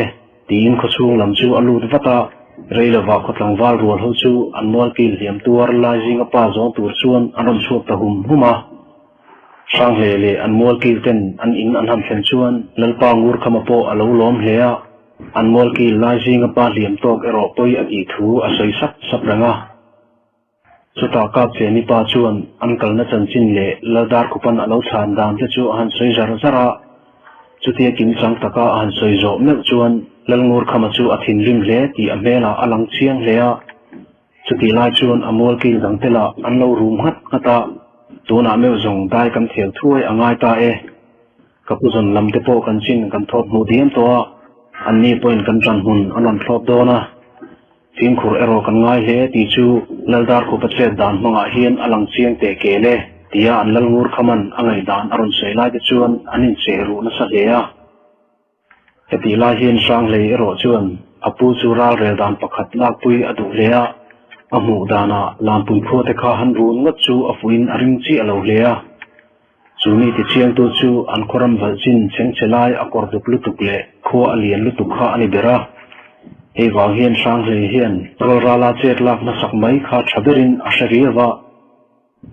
ตีนขชูลำชูอลูดวัตาเรลวาขดหลังวาลรัวหูชูอันมอลกิลเหียมตัวลายจิงป้าจงตัวชวนอันรำชวบตะหุมหุมาช่างเลอันมอลกิลเต็นอันอินอันหันเข็นชวนลลปางูรขมาโปอลาวล้อมเฮียอันมอลกิลลายจิงป้าเหลี่ยมตอกเอรอปอยอีทูอาศัยสับระงาสุดท้ายกับเจนิปาชวนอันกัลนัจันจินเล่ลดาร์คุปันอลาวชานดามเจจูอันสวยจาระจุดที่กินสังตะกาอันสวยโจเมลชวนลลงูรขมาจูอัฐินริมเล่ที่อเมลาอลังเชียงเล่จุดที่ลายชวนอมอลกิลดังเตล่าอันเรารูมฮัดกตาตัวน้าเมลจงได้กันเถียงถ้วยอ่างไงตากับผู้ชนลำเตโปกันจินกันทอดมูเดียมตัวอันนี้เป็นกันจันหุนอันนั้นพลอบโดนะทีมขุรเอโรกันง่ายเล่ตีจูลลดาร์คุปัจเจดานมังอาเฮียนอลังเชียงเตเกเล่ที่อันลลงูรขมันอ่างไงดานอรุณเสยไลเดชวนอันนี้เจรูนัสเลียเหตุลายเฮียนสร้างเลยเอโรชวนอปูจูราลเรดานประคัดลากปุยอดุเลียอหมูดานาลามปุยโคเตคาหันรูนงัดจูอฟวินอริงจีอลาวเลียจูนี่ติเชียงตัวจูอันครัมวัจินเชงเชลายอากอร์ดุกลุตุกเล่โคอเลียนลุตุกข้าอันนี้เบระเอวาเฮียนสร้างเลยเฮียนรราลาเจตลักนัสักไม่ขาดชาบิรินอาเชรียวะ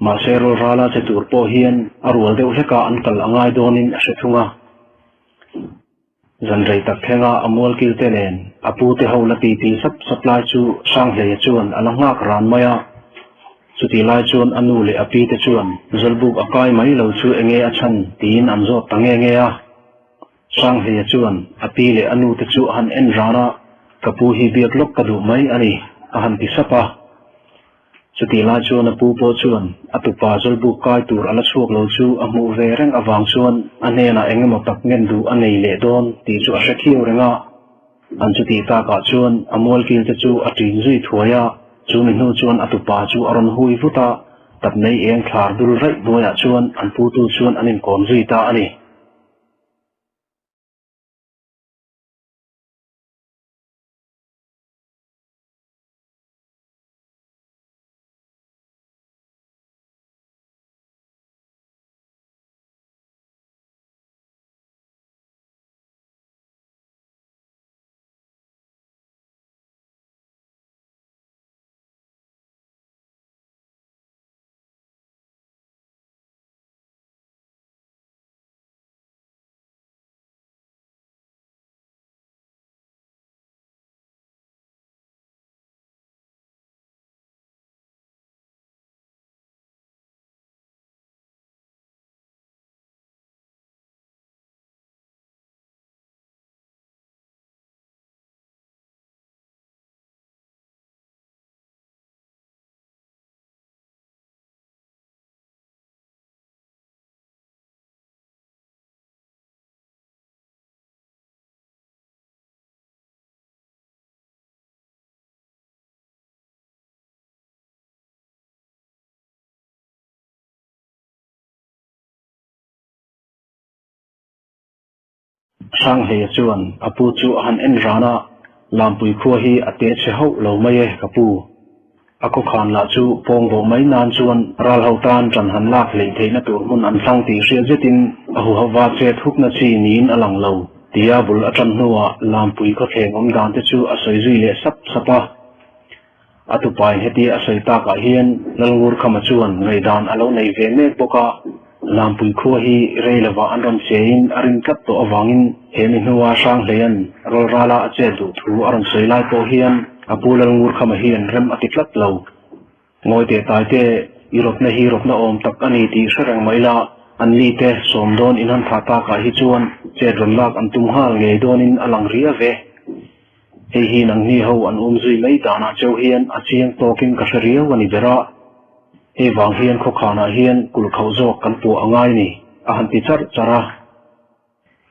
มาเซรราลาเจตูร์โปเฮียนอรวลเดวเฮกาอันกัลอังไงโดนินอาเชทุงะจันไรตักเฮงาอมวลกิลเตเนนอปูเตหาวลตีตีสับลายจูสร้างเลยจวนอลังงากรานมายาสุติลายจวนอนุเลอปีเตจวนจัลบุกอากายไม่เหลาจูเองเงอชันตีนอันโจตังเงยสร้างเลยจวนอปีเลอนุเตจูหันเอ็นรานะกับปูฮีเบียกลกกระดูไม่อันนี้หันติสปะสุติลายจวนอปูโปจวนอตุปาจัลบุกกายตูร์อลชวกเหลาจูอมูเวเรงอวังจวนอันเนน่ะเองมาตักเงินดูอันนี้เลดอนตีจูอาเชคิวเรงะอันจุติตากาจวนอมวลกิลเตจูอตินจุยถวยะจูมินหูจวนอตุปาจูอรอนหุยฟุตาตัดในเองคลาร์ดุลไรบัวยจวนอันปูตูจวนอันนี้ก่อนจุยตาอันนี้สร้างเฮียจวนอปูจูหันเอ็นรานะลามปุยคัวฮีอเตเชฮาวเหลาไม่กับปูอกุขานละจูปงโบไม่นานจวนราลฮาวตานจันหันลากเลยเทนตัวมุนอันสังตีเสียเจตินอหูฮาวาเจทุกนาทีนี้อลังเหลาตียาบุลอจันนัวลามปุยก็เทงอมดานเตจูอาศัยจุยเลสับสปะอตุปายเฮตีอาศัยตากะเฮียนลลงูรขมาจวนไรดานอลาวในเวเมกบกาลามปุยคัวฮีเรลวาอันรอนเซอินอรินกัตโตอวังอินเฮมินหัวสร้างเลียนรอราลาเจดูทูอรอนเซไลโปเฮียนอปูลลงูรขมาเฮียนเรมอติกลัดเหลางอยเตตายเตยุโรปในฮีโรปนอมตักอันนี้ตีเสรงไม่ละอันลีเตสมโดนอินันทาตากาฮิจวนเจดรลากอันตุมฮาลเงยโดนินอลังเรียเวฮีนังนีเฮาอันซุยไม่ดานาเจ้าเฮียนอาเจียงโตกินกัสเรียวันนิเบระวางเฮียนขขานาเฮียนกุลเขาโจกันปูอ่างไงนี่อาหันติจัดจาระ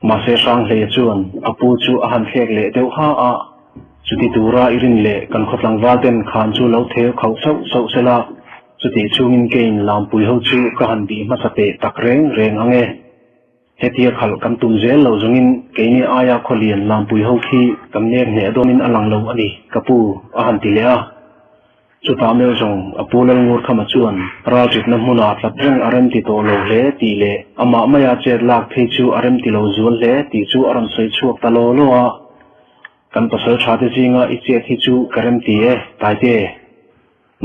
มาเสสร้างเลยจวนอปูจูอาหันเฮกเล่เดวฮาจุดที่ตูราอิรินเล่กันขดหลังวาเดนขานจูเหลาเทวเขาเศร้าเสละจุดที่ชูงินเกนลามปุยเฮาจูก็หันดีมาสเตตักเร่งอัง hetia khal kam tum zel lo zungin keini aya kholian lampui hoki kamnek ne domin alang lo ani kapu ahan tilea chuta mel jong apulal ngur khama chuan rajit na huna tlatreng aram ti to lo le ti le ama maya cher lak thei chu aram ti lo zual le ti chu aram sei chuak ta lo lo a kan pasal chate jinga iche thi chu karam ti e tai te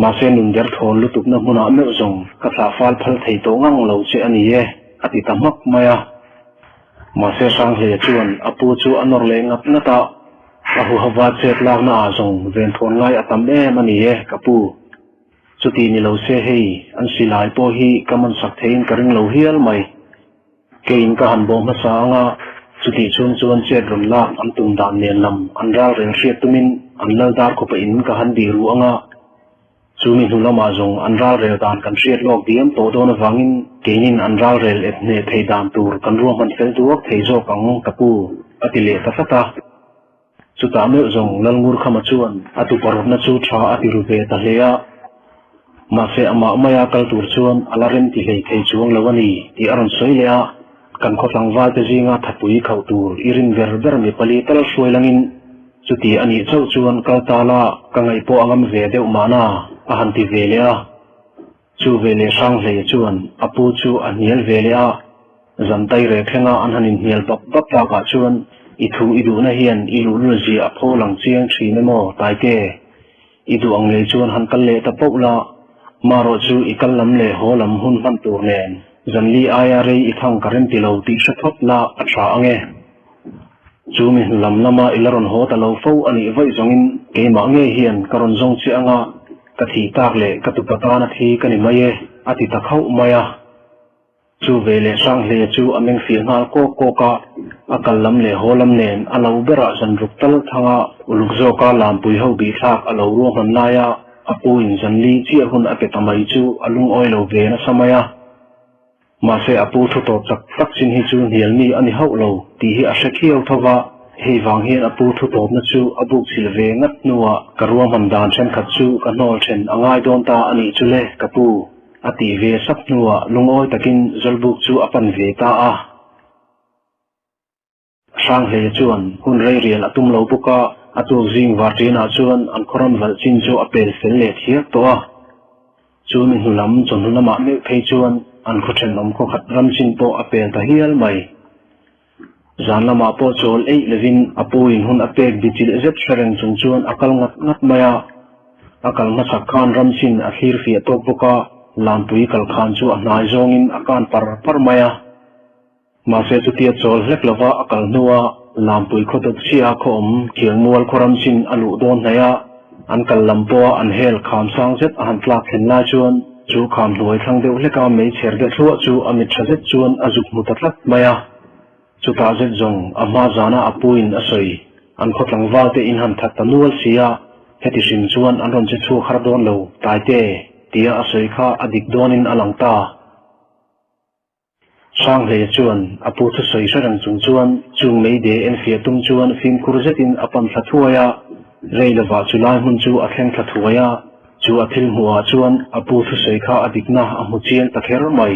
ma se nun der thon lutup na huna mel jong ka tha fal phal thei to ngang lo che ani e ati tamak maya ma se sang he chuan apu chu anor le ngap na ta ahu hawa chet lak na azong ven thon ngai atam e mani e kapu chuti ni lo se hei an silai po hi kaman sak thein karing lo hial mai kein ka han bom sa anga chuti chun chuan chet rum lak am tum dan nen lam an ral reng hriat tumin an lal dar ko pa in ka han di ru anga chumi hulama zong an ral rel dan kan hriat lok diam to don awangin keinin an ral rel et ne thei dan tur kan ru man fel duak thei zo kang kapu atile ta sata chuta me zong lalngur khama chuan atu parot na chu tha ati rupe ta leya ma se ama maya kal tur chuan alarem ti lei thei chuang lawani ti aron soi leya kan khotlang wa te jinga thapui khau tur irin ver mi pali tal soi langin chuti ani chau chuan kal tala kangai po angam ve deu mana ahan ti ve leya chu ve le sang le chuan apu chu anial ve leya zantai re khenga anhanin hial bap bap ta ka chuan ithu idu na hian ilu lu ji apho lang chiang thine mo tai ke idu ang le chuan han kal le ta popla maro chu ikal lam le holam hun man tur nen zanli aya re ithang karen ti lo ti shathop la atha ange chu mi lam lama ilaron ho ta lo fo ani vai zongin ke ma nge hian karon zong chi anga ka thi tak le ka tu pata na thi kani mai ati ta khau maya chu vele sang le chu ameng fi ngal ko ka akal lam le holam nen alo bera san ruk tal thanga uluk zo ka lam pui ho bi thak alo ro han na ya apu in zanli chi hun ate tamai chu alung oi lo ve na samaya ma se apu thu to chak tak chin hi chu hial mi ani ho lo ti hi a shakhiau thawa hei wang hian apu thu to na chu abuk sil ve ngat nuwa karwa man dan chen khat chu ka nol chen angai don ta ani chu le kapu ati ve sak nuwa lungoi takin zolbuk chu apan ve ta a sang he chuan hun rei rial atum lo buka atu jing wartina chuan an khoram wal chin chu apel fel le thiak to a chu min hulam chon lama me phei chuan an khothen om ko khat ram chin po apel ta hial mai zan lama po chol ei levin apuin hun apek bitil zet shareng chung chuan akal ngat maya akal ma sakhan ram chin a thir fi to buka lampui kal khan chu anai zongin akan par maya ma se tu tia chol hlek lova akal nuwa lampui khotok chia khom thiang mual khoram chin alu don naya an kal lampo an hel kham sang zet an tlak then la chuan chu kham loi thang deu hleka me cher de thua chu amit thazet chuan azuk mutatlat maya chu ta zet zong ama zana apuin asoi an khotlang walte in han that tanual sia heti sin chuan an ron che chu khar don lo taite tia asoi kha adik donin alangta sang le chuan apu thu soi sarang chung chuan chung mei de en fia tum chuan fim kurzetin apam thathuaya reilawa chulai hun chu atheng thathuaya chu athil huwa chuan apu thu soi kha adikna amu chian takher mai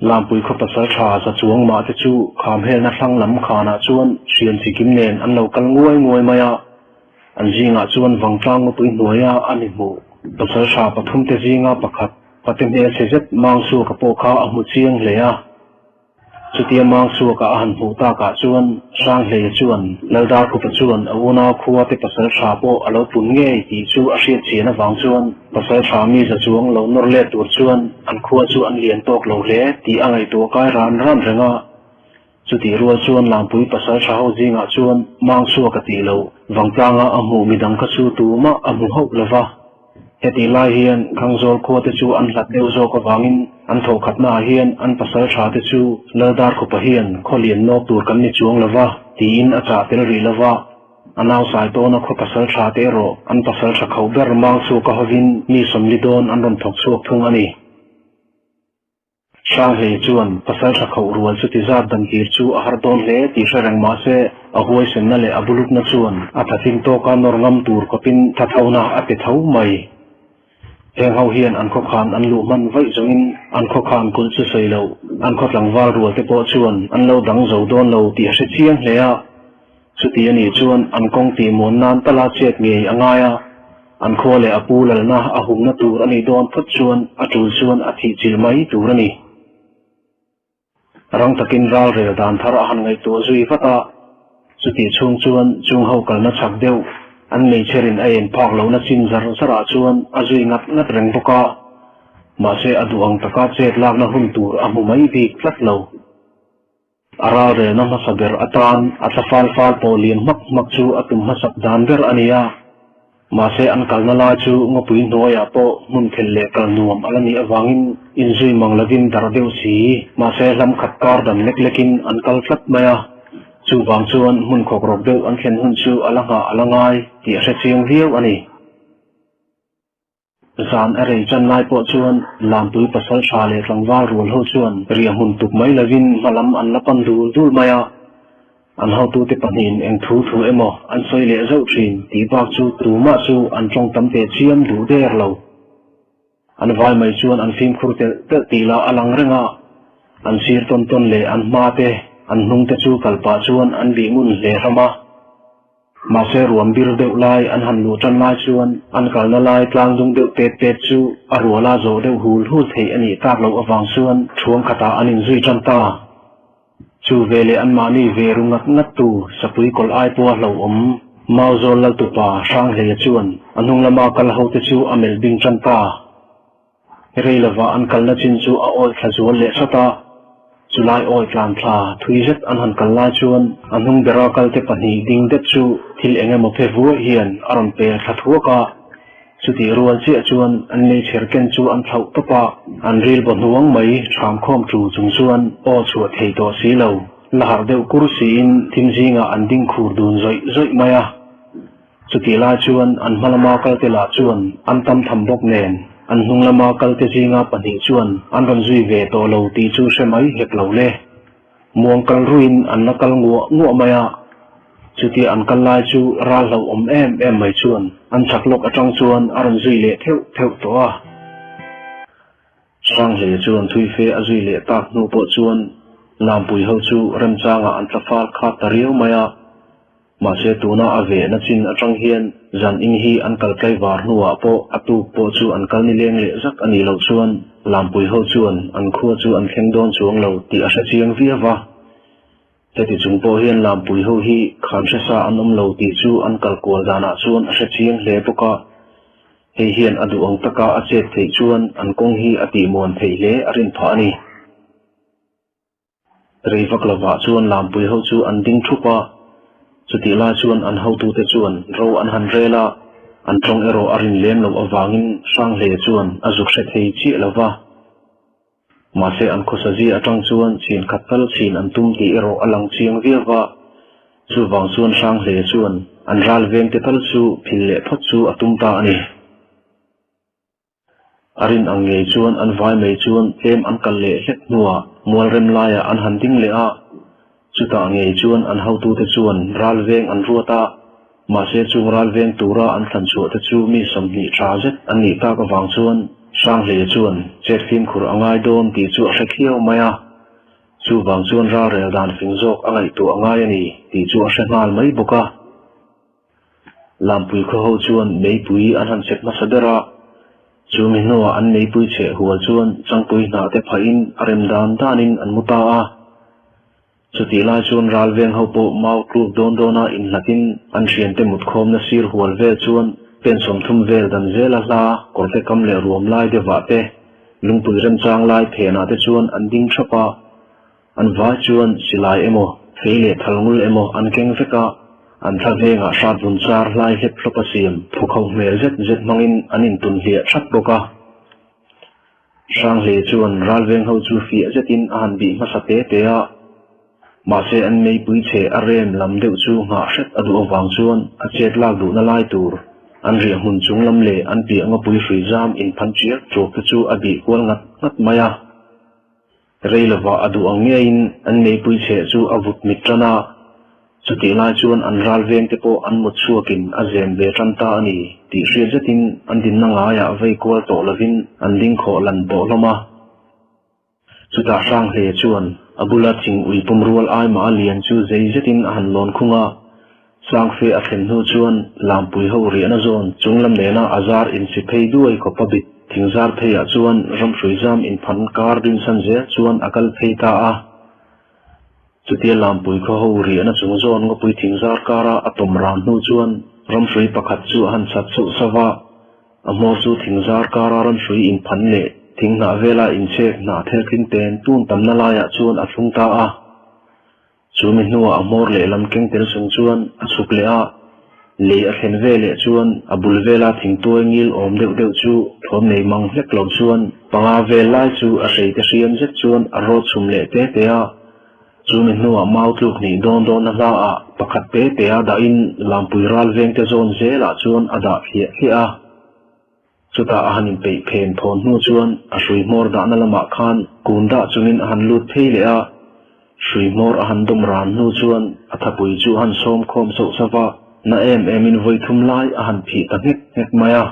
lampui kho pasal tha sa chuang ma te chu kham hel na thlang lam khana chuan sian sikim nen an lo kal ngoi maya an jinga chuan wangtlang pui hnuaya ani mu pasal tha pathum te jinga pakhat patem he sezet mangsu ka po kha amu chiang leya chutia mangsu ka han hu ta ka chuan sang le chuan lalda khu pa chuan awuna khuwa te pasal tha po alo pun nge ti chu a hriat chena wang chuan pasal tha mi za chuang lo nor le tur chuan an khuwa chu an lian tok lo le ti angai to kai ran renga chuti rual chuan lampui pasal tha ho jinga chuan mangsu ka ti lo wangtanga amu midang ka chu tu ma amu ho lova heti lai hian khangzol kho te chu an hlat deu zo ka wangin an tho khatna hian an pasal tha te chu ladar ko pa hian kholian nok tur kan ni chuang lova tin a cha tel ri lova anaw sai to na kho pasal tha te ro an pasal tha khau ber mang su ka hovin ni somli don an ron thok chuak thung ani sang he chuan pasal tha khau rual chu ti zat dan hir chu a har don le ti sarang ma se a huai sen na le abuluk na chuan a thathin to ka nor ngam tur ko pin thathauna a pe thau mai เฮงเฮาเฮียนอันขคานอันลุมันไว้จงอินอันขคานกุลสุใส่เราอันขดหลังวารัวเตปอชวนอันเราดังโจดอนเราตีเสเชียงเลยสุตีนี่ชวนอันกงตีมวนนานตลาดเจ็ดเงยอ่างอันโคเลอปูลลนะอาหุมนตูรนีดอนพัดชวนอจูชวนอธิจิลไมตูรนีรังตะกินราเรดานทาระหันไงตัวซุยฟตาสุตีชงชวนจุงเฮากันนัชักเดียวอันนี้เชรินเอ็นพอกเหล่านัชินจารสระชวนอจุยงัดแรงพกามาเสอดูอังตะกาเจตลากนะหุ่นตูรอามุไม่ดีคลัดเหล่าอาราเรนมาสเบรอัตรานอัตฟาลฟาลโปลีนมักจูอัตุมมาสับดานเบรอันนี้มาเสอันกัลนาลาจูงปุยโนยาโปมุนเคลเลกัลนวมอันนี้อวังอินซุยมังลดินดาร์เดวสีมาเสลำขัดการดันเล็กๆอันกัลฟลัดมายาจูบางชวนมุนขกรบเดวอันเข็นหุ่นจูอลังไงที่เสเชียงเรียวอันนี้สารอะไรจันไลปอชวนลามปุยปัสสาวะชาเลกลังวาลรัวเฮาชวนเรียหุ่นตุกไม่ละวินมาลำอันละปันดูมายาอันเฮาตูติปันหินเองทูเอโมอันสวยเละเจ้าชินตีบากจูตูมาจูอันจงตำเตเชียมดูเดรเราอันวายไม่ชวนอันฟิมครูเตตีลาอลังเรงาอันซีร์ต้นเละอันมาเตอันนุ่งเตจูกัลปาชวนอันบีงุนเลรมาเสรวมบิรเดวไลอันหันลูจันไลชวนอันกัลนาไลกลางดงเดวเตจูอรัวลาโจเดวฮูลเทอันนี้ตากเราอวังชวนช่วงคาตาอันนินซุยจันตาจูเวเลอันมานีเวรุงัดตูสปุยกอลไอปัวเหล่ามาโซลลตุปาช่างเลยชวนอันนุ่งละมากัลเฮาเตจูอเมลบิงจันตาเรลวาอันกัลนาจินจูอาโอยขจวนเลสตาจุลายโอยกลางพลาทุยเจ็ดอันหันกัลลาชวนอันนุ่งเบรากัลเตปนีดิงเดจูทิลเองมเพฟัวเฮียนอารมเปรขัดหัวกาสุติรัวเจชวนอันนี้เชิรเกนจูอันเท่าตปะอันรีลบนหวงไม่ชามข้อมจูจงชวนโอชวดเฮตัวสีเหลาลาร์เดวกุรุสีนทิมจิงอันดิ้งคูร์ดูนจอยมายาสุติลาชวนอันมาลมากัลเตลาชวนอันตั้มทำบกเนนอันหุงละมากัลเตจิงาปนิชวนอันรันจุยเวโตเหลาตีจูเชมัยเฮกเหลาเล่มวงกัลรุอินอันนักกัลงัวมายาสุติอันกัลลายจูราเหลาเอ็มไม่ชวนอันชักลกอจังชวนอารันจุยเละเทวตัวช่างเหลชวนทุยเฟอจุยเละตากนูปชวนลามปุยเฮาจูเริ่มจางอันตะฟาลขาดตะเรียวมายามาเสตูนาอเวนัจินอจังเฮียนจันอิงฮีอันกัลไกวาร์นัวโปอตูโปจูอันกัลนิเลงเลจักอันนี้เหลาชวนลามปุยเฮาชวนอันขัวจูอันเข่งโดนชวงเหลาตีอาเชียงเวียวะแต่ที่จุงโปเฮียนลามปุยเฮาฮีขามเชษาอันเหลาตีจูอันกัลกัวดานาชวนอาเชียงเลปกะเฮียนอดูองตะกาอาเจตเทชวนอันกงฮีอติมวนเทเลอรินพานีเรฟักลาวาชวนลามปุยเฮาจูอันดิ้งทุปะสุติลาชวนอันเฮาตูเตชวนเราอันหันเรลาอันตรงเอโรอรินเลมลาววางินช่างเลชวนอาจุกเซตเฮจิลาวามาเสอันโคสจีอจังชวนชินขัดตัลชินอันตุมตีเอโรอลังเชียงเวียวะจูวังชวนช่างเลชวนอันรัลเวงเตตัลจูพิลเลพัดจูอตุมตาอันนี้อารินอังเงยชวนอันไวไม่ชวนเต็มอันกัลเลเล็กนัวมัวเรมลายอันหันดิ้งเลอาจุดอังเงยชวนอันเฮาตูเตชวนรัลเวงอันรัวตามาเสจูรัลเวงตูระอันทันชัวเตจูมีสมนิทราเจตอันนี้ตากวังชวนช่างเลชวนเจ็ดฟิมขุรอังไงโดนตีจูเขียวมายาจูวังชวนราเรลดานฟิงโจกอังไงตัวอังไงนี่ตีจูเชงาลไม่บุกะลำปุยเขาชวนไม่ปุยอันหันเสกมาสเดระจูมิโนอันไม่ปุยเชหัวชวนจังปุยนาเตพอินอารมดานดานินอันมุตาสุติลาชวนรัลเวงเฮาโปมาวกรูดโดนาอินลักินอันเชียนเตมุดคอมนาซีร์หัวเวชวนเป็นสมทุมเวลดันเจลลากอลเตกัมเลรวมลายเดวะเตลุงปุยเรมจางลายเพนาเตชวนอันดิ้งชปาอันวาชวนสิลายเอโมเฟเลทัลงุลเอโมอันเก่งเฟกาอันทะเวงอาชาบุนจาร์ลายเฮปลปเซียมผู้เขาเมลเจ็ดมังอินอันอินตุนเลียชัดบกาช่างเลชวนรัลเวงเฮาจูฟีเจ็ดอินอันบีมาสเตเตียมาเสอันไม่ปุยเชอเรมลำเดือดจูงาเช็ดอดูอวังชวนอาเจ็ดลากดูนลายตูร์อันเรียงหุ่นจุงลำเล่อันเปียงปุยฟรีจามอินพันเชียโจกจูอบีกวลงัดมายาเรลวาอดูอังเงียนอันไม่ปุยเชจูอาวุธมิตรนา จุติลายชวนอันรัลเวงเตโปอันมุดชัวกินอาเจมเบรันตาอันนี้ที่เรียนจะตินอันดินนังอายะไว้กวลโตลวินอันดิ้งโคลันโตลมาจุดาสร้างเฮชวนอบุลาจิงอุยปุ่มรัวไอมาเลียนจูเจจะตินอันลอนคุงาสร้างเฟอเข็นหูชวนลามปุยหูเรียนโซนจงลำเนนาอาซาร์อินสิเพย์ด้วยก็ปบิดทิ้งซาร์เพย์ชวนรำสุยซามอินพันการดินสันเจชวนอักลเพย์ตาจุดที่ลามปุยเขาหูเรียนจงโซนก็ปุยทิ้งซาร์การาอัตมรานหูชวนรำสุยประคัดจูหันสัตสุสวะอโมจูทิ้งซาร์การารำสุยอินพันเล่ทิ้งหน้าเวลาอินเชกหน้าเทลคินเตนตูนตำนาลายชวนอัตุงตาจูมินัวอโมร์เล่ลำเก่งเตลสงชวนอัสุกเล่เล่เห็นเวลชวนอบุลเวลาทิ้งตัวงิลอมเดวจูทอมในมังเล็กลมชวนปังอาเวลาจูอาศัยเตชียนเจ็ดชวนอรรถชุมเล่เตเตียจูมินัวมาอุตุกนี่โดนนั่นละประคัดเตเตียดาอินลำปุยรัลเวงเตโซนเจละชวนอดาเฮียสุดาอาหันไปเพนทอนหูชวนอาสุยมอร์ดานละมาคันกุนดาจุงินอาหันลุดเพลียสุยมอร์อาหันดมรานหูชวนอัฐปุยจูหันสมคมสุสวะนาเอ็มินไวทุมไลอาหันผีตังเฮกมายา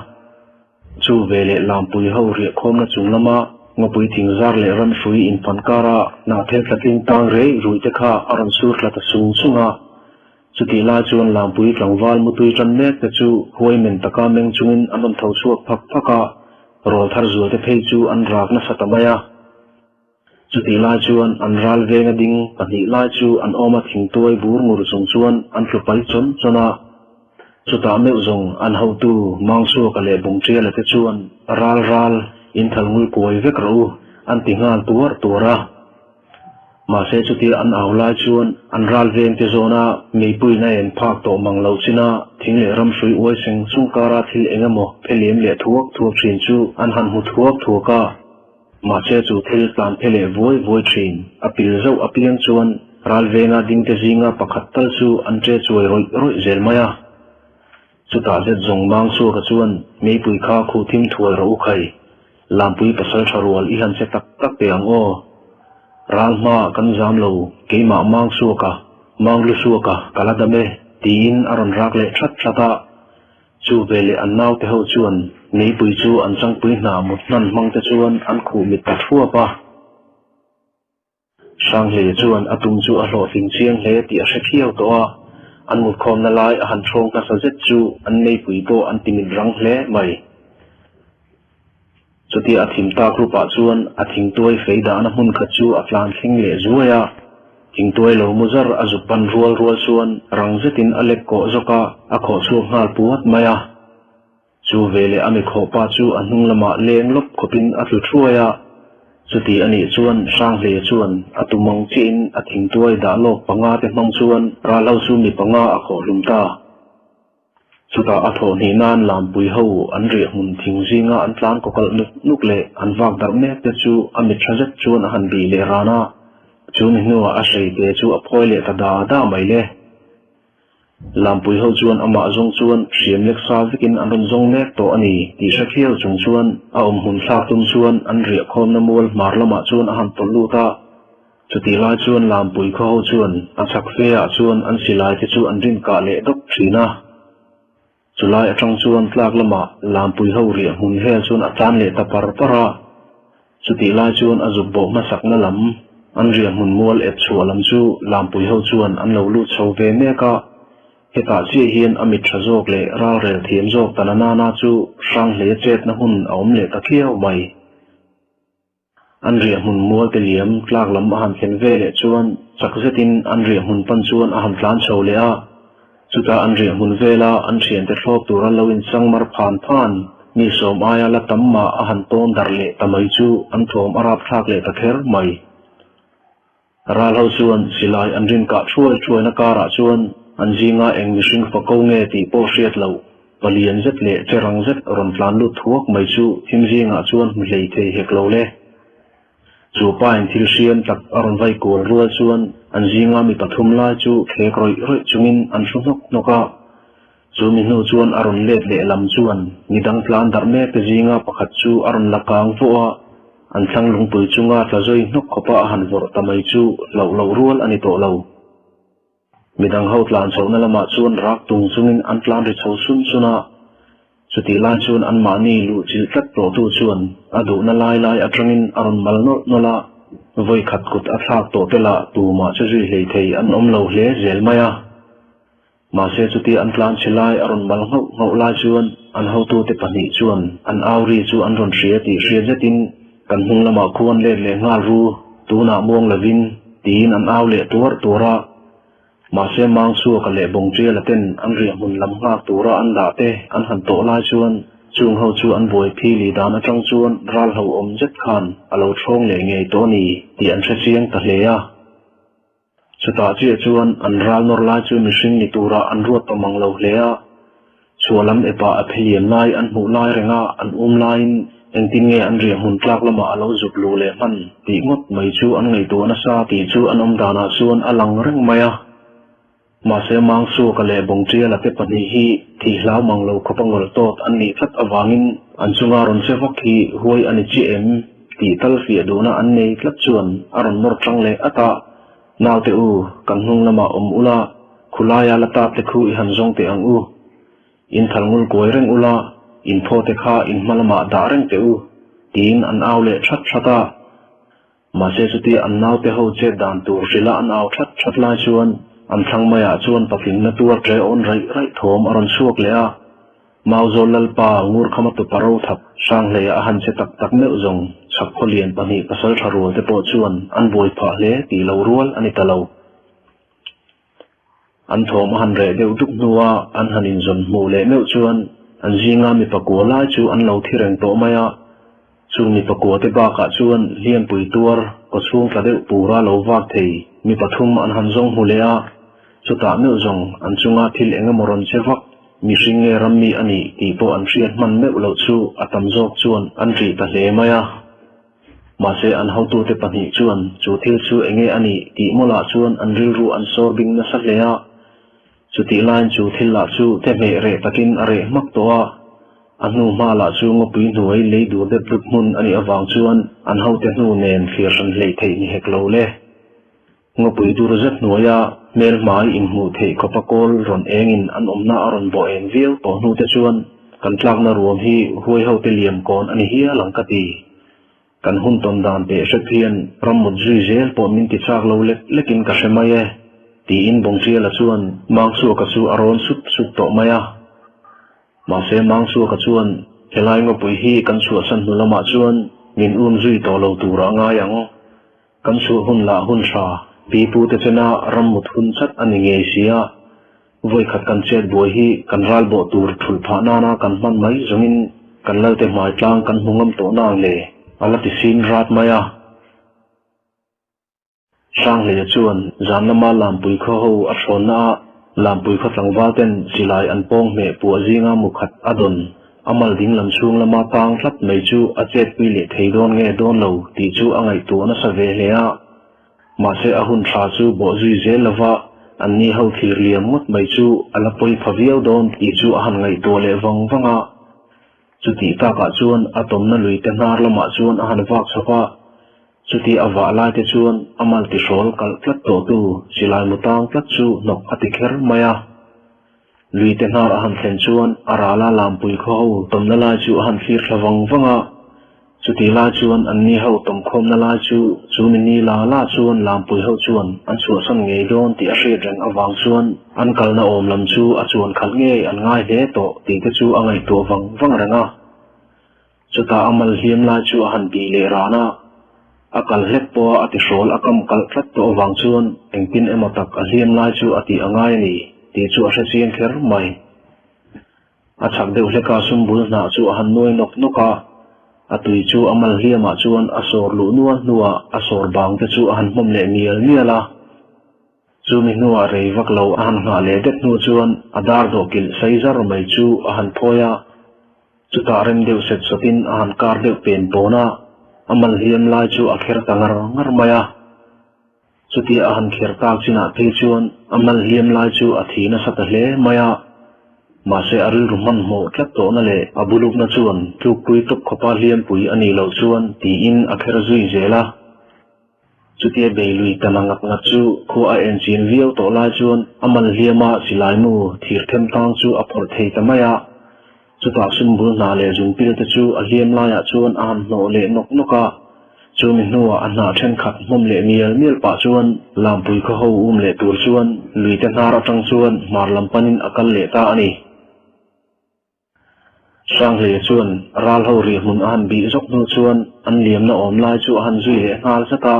จูเวเลลามปุยหูเรียคมนะจุงละมางปุยทิ้งซาร์เลรันสุยอินพันการานาเทลติงตังเรยรุยเตค่าอารันสูร์ละตสุงสุงาจุติลาจวนลามปุยกลางวาลมุตุยจันเนกจูหวยเมนตะกาเมงจุงินอันนนทาวสวกพักโรลทาร์จูเตเพยจูอันรักนัสตมายาจุติลาจวนอันรัลเวงดิงปันิลาจูอันอมาทิ้งตัวบูร์มุรุสงจวนอันฟลุไปจนาจุตาเมวจงอันเฮาตูมังสัวกะเลบงเจียเลเตจวนรัลอินทัลงุลกวยเวกรูอันติงานตัวระมาเสจุติอันเอาลาจวนอันรัลเวงเตโซนามีปุยในเอ็นภาคโตมังเลาชินาทิ้งเลรำสุยอวยเซงสุงการาทิลเองโมเพลียมเลทวกชินจูอันหันหุทวกามาเสจุทิลการเพลโวยชินอปิลเจ้าอปิยังจวนรัลเวงาดิงเตจิงาปักขัดตัลจูอันเจจวยรอยเจลมายาจุตาเจจงมังสัวกจวนมีปุยข้าคูทิมถวยรูไข่ลามปุยปัสสาวะรวลอีหันเจตักเปียงโอรัลมากันจามโลเกี่ยมามังสัวกะมังลุสัวกะกาลาดเมตีนอรันรักเลชัดตาจูเวเลอันนาวเทหจวนมีปุยจูอันจังปุยนามุดนันมังเตจวนอันขู่มิตรทั่วปะช่างเลจวนอตุมจูอโลฟิงเชียงเลตีอาเชเคียวตัวอันมุดคอมนาลายอาหันทรงกัสเซจูอันไม่ปุยโบอันติมิดรังเลไม่จุดที่อาทิมตากรูปจวนอาทิงตัวเฟยดานมุนขจูอัตลานสิงเลจวยาทิงตัวโลมุซาร์อาจุปันรัวชวนรังเซตินอเล็กโกจกาอโคชูงาลปวดมายาจูเวเลอเมโคปาจูอันนุงละมาเลงลบขบินอัตลุช่วยาจุดที่อันนี้ชวนสร้างเลชวนอัตุมังจีนอาทิงตัวดาโลกปังอาเตมังชวนราเล่าซูมีปังอาอโคลุมตาสุดาอัฐโนีนานลามปุยหูอันเรียกมุนทิ้งซิงาอันพลานกกลนุกเละอันวากดารเมตจูอมิทรจัดจวนอันบีเลรานาจูนินัวอาศัยเตจูอพอยเลตดาไม่เละลามปุยหูจวนอมาจงจวนเสียมเล็กซาวิกินอันรนจงเล็กโตอันนี้ที่ชักเขี้ยวจงจวนอาหุ่นซาตุนจวนอันเรียกคมน้ำมูลมาร์ละมาจวนอาหารตลูตาจุดที่ลายจวนลามปุยหูจวนอันชักเฟียจวนอันสิลายที่จวนอันรินกาเละดกสีนาจุลายจังชวนพลากละมาลามปุยหูเรียหุ่นเฮชวนอาจารย์เลตปาร์ปราจุติลายชวนอจุบโบมาสักนลำอันเรียหุ่นมัวเอ็ดชัวลำจูลามปุยหูชวนอันเลวลุดชาวเวเนกาเหตุการณ์เฮียนอมิตรโจกเลราเรลเทียมโจกตนานาจูช่างเลเจตนะหุ่นอมเลตะเคียวไม่อันเรียหุ่นมัวเตลียมพลากลำอาหารเข็นเวเลชวนจักเซตินอันเรียหุ่นปันชวนอาหารพลานชาวเลอาจุดอันเรียมุนเวลาอันเชียนแต่ชอบตัวเราอินสังมารผ่านมีสมอายละตัมมาอาหันต้นดาร์เลตไม่จูอันโถมอาราบทากเลตะเคร์ไม่ราเราชวนสิลายอันรินกะช่วยนักการะชวนอันจีงาเองมิชิงฟะกงเงตีโปเชียตเราปลียนเจ็ดเละเจรังเจ็ดรอนพลานลุทวกไม่จูทิมจีงาชวนมิเลยเทเฮกเราเล่จูป้ายทิลเชียนตักอรอนไวโกลรัวชวนอันจีงามีปฐมลาจูเคกรอยจุงินอันชุนกนกะจูมินูชวนอรอนเล็ดเละลำชวนนิดังพลานดาร์เมตจีงาปะขัดจูอรอนละกางฟัวอันช่างลงปุยจุงาตะจอยนกขปะหันวรตะไม่จูเหล่ารัวอันนี้โตเหล่า มีดังเฮาตลานโซนละมาชวนรักตุงซุงินอันตลานริชาวซุนสุนะสุติลานชวนอันมานีลุจิลตัดโปรตูชวนอดุนลายลายอัตรินอรุณมัลโนนละไว้ขัดกุดอัตลากโตเตละตูมาจะจุยเลยเทยอันอมเลวเลเจลมายามาเสสุติอันตลานชิลายอรุณมัลเฮาลายชวนอันเฮาตูเตปนิชวนอันอาวรีชวนอันรอนเชียติเชียจตินกันหุงละมาควรเล่เลงารูตูนามวงละวินตีนอันอาวเลตัวระมาเสมังสัวกะเลบงเจียละเต้นอันเรียมุนลำหากตัวระอันดาเตอันหันโตลายชวนจุงเฮาชวนอันบวยพีลีดานจังชวนรัลเฮาอมเจ็ดขันอโลช่องเลงไงตัวนี้ที่อันเชียงตะเลียสตาเจียชวนอันรัลนอร์ลายชวนมิชิงนิตัวระอันรวดตะมังเลวเลียชัวลำเอปาอภิเยมลายอันหูลายเรงาอันลายเองตินเงอันเรียมุนกลากละมาอโลจุกลูเลมันตีงดไม่ชูอันไงตัวนัสซาตีชูอันอมดานาชวนอลังเร่งมายามาเสมังสัวกะเลบงเจียละเปปนีฮีที่ลาวมังโลขปังวลโตดอันนี้ทัดอวางินอันสุงารอนเซฟักฮีหวยอันนี้จีเอ็มที่ตัลฟีดูนะอันนี้ทัดชวนอารอนมรจังเลอตานาวเตอูกังนุงละมาอุลาคุลายาละตาเตคูอิฮันซงเตอังอูอินทัลงุลกวยเร่งอุลาอินโพเตคาอินมาละมาดาเร่งเตอูตีนอันเอาเลชัดตามาเสสุติอันนาวเตโฮเจดานตูศิลาอันเอาชัดลายชวนอันทั้งมายาชวนปะกินนตัวเจออนไรโถมอรอนสวกเลยอะมาโซลลปางูรขมัตุปารทับช่างเลยหันเสตักเนื้อจงสักพลียนปนิปัสสาวะรัวเตโปชวนอันบวยผาเลตีเลวรัวอันนี้ตะเลวอันโถมหันเรเดียวดุกนัวอันหันินจนมูเลเนื้อชวนอันจีงามีปะกัวลายจูอันเลวที่เร่งโตมายาจูมีปะกัวเตบากะชวนเลี้ยนปุยตัวก็ช่วงกระเดวปูราเลววากเทยมีปฐุมอันหันจงมูเลอะสุตาเนื้อจงอันจุงอาทิลเองมรอนเชฟักมีสิงเงรัมมีอันนี้ตีโปอันเชียนมันเมื่อเราชูอัตมจอกชวนอันรีตะเลมายามาเสอันเฮาตูเตปนิชวนจูทิลชูเองอันนี้ตีโมลาชวนอันริลรูอันโซบิงนัสเลอะสุติลานจูทิลลาชูเทเมเรตะกินอเรมักตัวอันนูมาลาชูงปุยหน่วยเลยดูเด็บลุกมุนอันนี้อวังชวนอันเฮาเตนูเนนเฟียรันเลยเทนิเฮกโลเลงปุยดูรจัดหน่วยเมลหมายอินหูเทคปะโกลรอนเองอินอันอมนาอรอนโบเองวิลปอนูเตชวนกันกลางนารวมฮีหวยเฮาเตเลียมก่อนอันนี้เฮียหลังกตีกันหุ่นตนดานเตะเพียนรำมุดจุยเจลปอมินติจากเราเล็กินกระเชมายตีอินบงเชียละชวนมังสัวกระสูอารอนสุดโตมายมาเสมังสัวกระชวนเฮลัยงปุยฮีกันสัวสันนุละมาชวนมินอุนจุยโตเราตูระงายังกันสัวหุ่นละหุ่นชาปีปูเตชนะรำมุดหุ่นชัดอันนี้เสียวัยขัดกันเช็ดบวยฮีกันรัลโบตูร์ทุลพานากันมันไม่จงินกันเล่าแต่หมายกลางกันหงมโตนางเลยอัลติสินรัดมายาช่างเลยชวนจานละมาลามปุยข้าวอัศวนาลามปุยขัดหลังวาเต็นสิลายอันปองเมปัวจีงามุขัดอดนอามัลดิ้งลำช่วงละมาตางทัดไม่จูอาเจ็ดปีเล็กเฮดอนเงดอนเหลาตีจูอ่างไอตัวนัสเวเลียมาเสอหุ่นชาจูบ่จุยเจลวะอันนี้เฮาที่เรียมมุดไม่จูอัลปอยพะเวียวดอนตีจูอ่างไงตัวเลวังอ่ะจุดที่ตากะชวนอะตอมนั่นลุยเตนาร์ละมาชวนอ่างวักสภาจุดที่อวาลายเตชวนอามัลติโซลกัลพลัดโตตูสิลายมุตังพลัดจูนกอติเคร์มายาลุยเตนาร์อ่างเซนชวนอาราลาลามปุยข้าวตอมนั่นลายจูอ่างฟีร์ละวังอ่ะสุดที่ลาชวนอันนี้เฮาตมคมนาลาจูมินีลาชวนลามปุยเฮาชวนอันสวสันเงยโดนที่อาเรียนอวังชวนอันกัลนาอมลำจูอาชวนขัดเงยอันง่ายเดโตตีกจูอังไงตัววังระงะสุดตาอามัลเฮียมลาจูหันปีเลรานาอากัลเล็บปัวอติโซลอากำกัลพลัดตัววังชวนเองปินเอมาตักอาเฮียมลาจูอติอังไงนี่ตีจูอาเซียนเคร์ไม่อาชักเดือดเลกาสมบูรณ์นาจูหันนวยนกอตุยจูอามัลเฮียมาชวนอสอร์ลุนัวอสอร์บางจะจูอันมุมเลเมียละจูมินัวเรย์วักเลวอันหาเลเด็ดนัวชวนอดาร์โดกิลไซซาร์ไม่จูอันพอยาจุดการเดียวเสร็จสตินอันการเดียวเป็นโปนาอามัลเฮียมลายจูอักเขรตังงร์มายาจุดที่อันเขรตากจินาเพชวนอามัลเฮียมลายจูอธีนสัตเลมายามาเสอริลรุมันโมทัดโตนั่นเลยอบุลุกนัชวนทุกปุยตุกขปาเลียมปุยอันนี้เราชวนตีอินอักเรจุยเจล่าจ จุดที่เบลุยกันงับงัดจูคัวเอ็นจีนวิวตัวลายจวนอมันเลียมาสิลายมูทีร์เทมตังจูอพอร์เทตมายะจุดตักสมบูรณ์นาเลจุนพิลตจูอเลียมลายจวนอันโนเลนกนกะจูมินัวอันนาเช่นขัดมุมเลมีลมีลปะจวนลำปุยเขาเลตูจวนลุยเตนาระจังจวนมาลำปันินอากาศเลตาอันนี้ช่างเลจวนราลเขาเรียมุนอันบีจกนูจวนอันเลียมนาอมลายจูอันจุยเลนาลสตา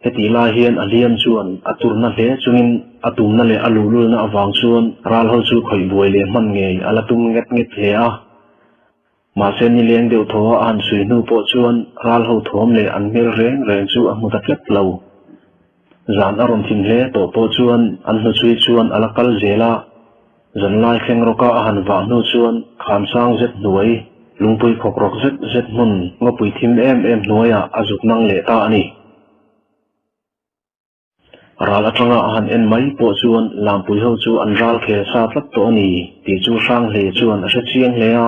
เหติลายเฮียนอเลียมจวนอตุรนั่นเลจุนินอตุมนั่นเลอลูลูนาอวังจวนราลเขาจูข่อยบวยเลมันเงยอลตุมเงเฮียมาเซนิเลียงเดียวทัวอันสุยนูปจวนราลเขาทวมเลอันเมลเรงจูอันมุตักเล็บเหลาจานอารมณ์ทิมเลโตปจวนอันนุสุยจวนอลักลเจลาจันลายเข่งรกอาหันวานูจวนขามสร้างเจ็ดหน่วยลุงปุยขกรกเจ็ดมุนงปุยทิมหน่วยอาจุกนังเลตาอันนี้ราลจังอาหันเอ็นไม่ปจวนลำปุยเขาจูอันราลเคซาทับตัวนี้ตีจูสร้างเลจวนอาเชียงเลย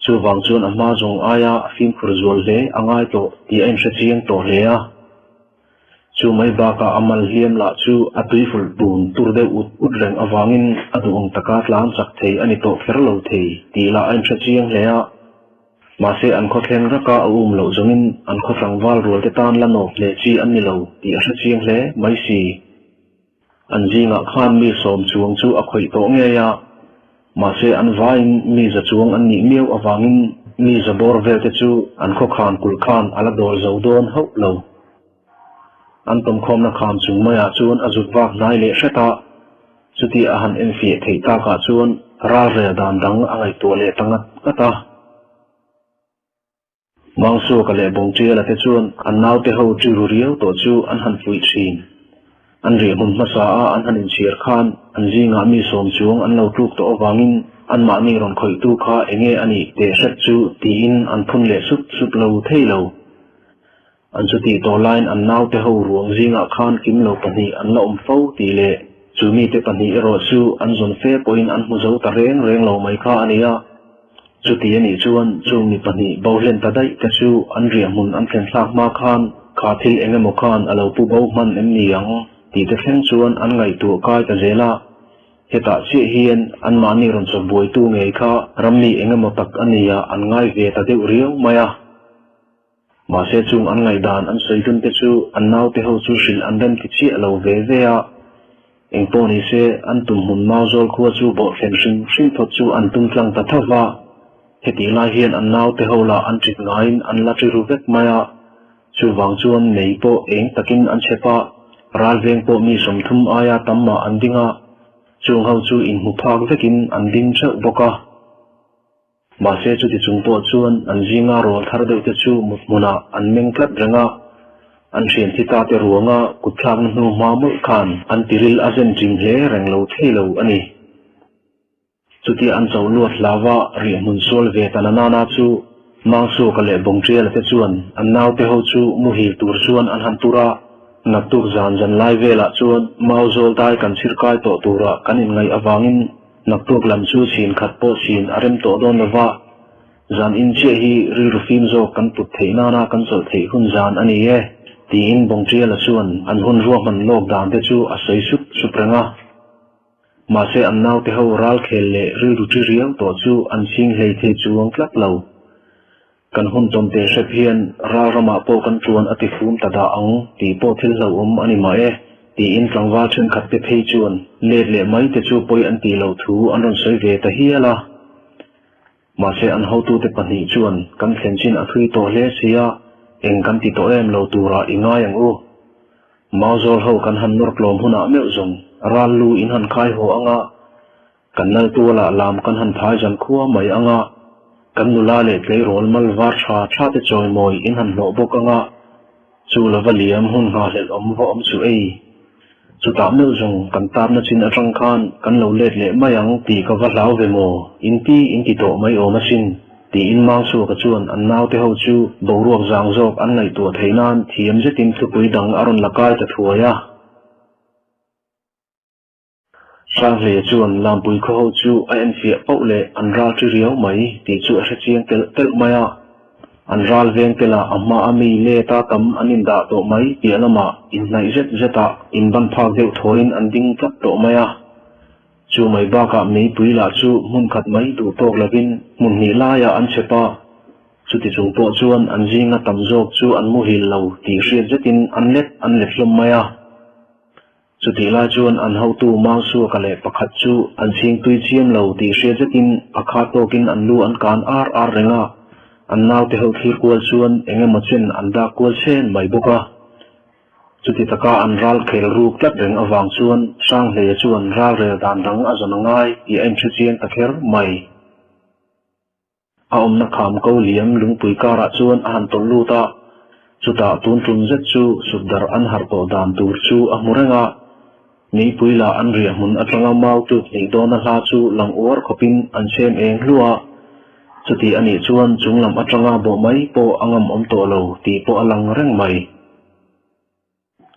จูวังจวนอามาจงอายาฟิมครูจวนเลอ่างไอโตตีเอ็นเชียงโตเลยจูไม่บากาอามัลเฮียมละจูอตุยฟุลบูนตุรเดอุดเร่งอวังินอดุองตะกาตลานจักเทอันนี้โตเฟรโลเทตีละเอ็นเชียงเลยมาเสอันข้อเข่งรักาอุ้มเหลาจงินอันข้อฟังวาลรัวเตตานละโนเลจีอันนี้เหลาตีอาเชียงเลยไม่สีอันจีงะขานมีสมจวงจูอคอยโตเงียมาเสอันวายมีจะจวงอันนี้เมียวอวังินมีจะบอร์เวลเตจูอันข้อขานกุลขานอัลดอลเจ้าโดนเฮาเหลาอันตมคมนักขามจุงมายาจวนอจุดวักนายเลชะตาจุดที่อาหารเอ็นฟีเทตากาจวนราเรดานดังอังไอตัวเลตังัดกตามังสูกเลบงเจียละเตจวนอันนาวเตหูจูรุเรียวตัวจูอันหันฟุยชีนอันเรียมุนมาสาอันหันอินเชียร์ขานอันจีงามีสมจวงอันเลาทุกตัววางินอันมานีรอนคอยตูข้าเองอันนี้เตชัดจูตีอินอันพุนเลสุดเลาเทเลาอันสุดที่ตัวไลน์อันนาวเตหูรวงจีงาขานกิมเลาปนีอันละอมเฝ้าตีเลจูมีเตปนีเอโรจูอันจนเฟปอยน์อันมุจาวตะเรงเลาไม่ข้าอันนี้จุดที่นี่จวนจูมีปนีบ่าวเล่นตาได้แต่จูอันเรียมุนอันเข็นซากมาขานขาทิลเองมขานอาเราผู้บ่าวมันเอ็มนี่ยังตีแต่เข็นจวนอันไงตัวกายตะเจล่าเหตุเสียเฮียนอันมานี่รอนสบวยตัวไงข้ารำมีเองมตักอันนี้อันง่ายเวตาเดียวเรียวมายามาเสจุงอันไงดานอันใส่ดุนเตจูอันนาวเตหูจูสิลอันเดินกิจิเราเวเวียเองปนิเสอันตุ่มหุ่นมาโจลขัวจูบ่เข็นชิงทดจูอันตุ่มกลางตะทว่าเหตุลายเฮียนอันนาวเตหูละอันจิตงายอันละจิรุเวกมายาจูวังจวนในโปเองตะกินอันเชปะราลเวงโปมีสมทุมอายาตัมมาอันดิงะจูงเฮาจูอินหุพากเวกินอันดิงเชบกะมาเสจุติจุงโปจวนอันจีงาโรทาร์เดวเตจูมุนาอันเมงกลัดเรงะอันเชียนที่ตาเตรัวงะกุดทางนูมามุขานอันติริลอาเซนจิงเลแรงเลาเทเลวอันนี้จุดที่อันเจ้าลวดลาวะเรียมุนโซลเวตานานาจูมังสูกเลบงเจียลเตจวนอันนาวเตหูจูมุฮิตูรจวนอันฮันตุระนักตุกจานจันไลเวละจวนมาโซลได้กันชิรกายโตตุระกันอินไงอวังอินนักตุกลำจูชินขัดโปชินอาริมโตโดนวะจานอินเชฮีริรุฟิมโซกันปุตเทนานากันโซเทหุนจานอันนี้เอตีอินบงเจียละจวนอันหุนรวมมันโลกดานเตจูอาศัยสุปรงะมาเสอันนาวเตหูรัลเคลเลริรุจิเรียวโตจูอันชิงเลเทจูงกลับเหลากันหุ่นจมเตเสเพียนราวรมาโปกันจวนอติฟูมตาดาอังตีโปทิลเหลาอันนี้มาตีอินกลางวาชนขัดเตเพจวนเล็ดเล่ไม่เตจูปอยอันตีเหลาทูอันรอนเสยเวตเฮียละมาเสอันเฮาตูเตปนิจวนกันเข็นชินอคุยโตเลเซียเองกันติโตเหลาตูระอิงายังมาโซลเฮากันหันนรกลมหุนาเมลจงราลูอินหันคายโหอ่างกันนั่งตัวละลามกันหันพายจันขัวไม่อ่างกันนุลาเล็ดเลยโรลมัลวาร์ชาติจอยมอยอินหันโลบกอ่างจูลวลียมหุนหาเล็ดวอมจูจูตามเมลจงกันตามนัชินอรังคานกันเหลาเล็ดเล่ไม่ยังตีกวัดลาวเวโมอินตีโตไม่โอมาชินตีอินมังสูกจวนอันนาวเตหูจูบรวกจางจอกอันไงตัวเทนานทีมจะติมทุกุยดังอรุณละกายตะทัวยาสร้างเลจวนลำปุยเขาจูไอเอ็นเฟียเป้าเลอันราจิเรียวไหมตีจูเอเชียงเตลมายา an ral veng tela amma ami le ta tam anin da to mai pialama in nai zet zeta in ban phak deu thoin an ding tlap to maya chu mai ba ka mei puila chu mun khat mai du tok lavin mun ni la ya an chepa chu ti chung po chuan an jinga tam jok chu an mu hil lo ti hriat zetin an let hlom maya chu ti la chuan an ho tu mang su ka le pakhat chu an sing tui chiam lo ti hriat zetin akha tokin an lu an kan ar renga an naw te ho thir kwal chuan engemaw chen an da kwal chen mai boka chuti taka an ral khel ruk tlat reng awang chuan sang hle chuan ral rel dan rang a zon ngai i en thu chiang takher mai a omna kham ko liam lungpui kara chuan a han tol luta chuta tun tum zet chu subdar an har to dan tur chu a murenga ni puila an ria mun atanga mau tu nei dona hla chu lang or khopin an chem eng hlua chuti ani chuan chunglam atanga bo mai po angam om to lo ti po alang reng mai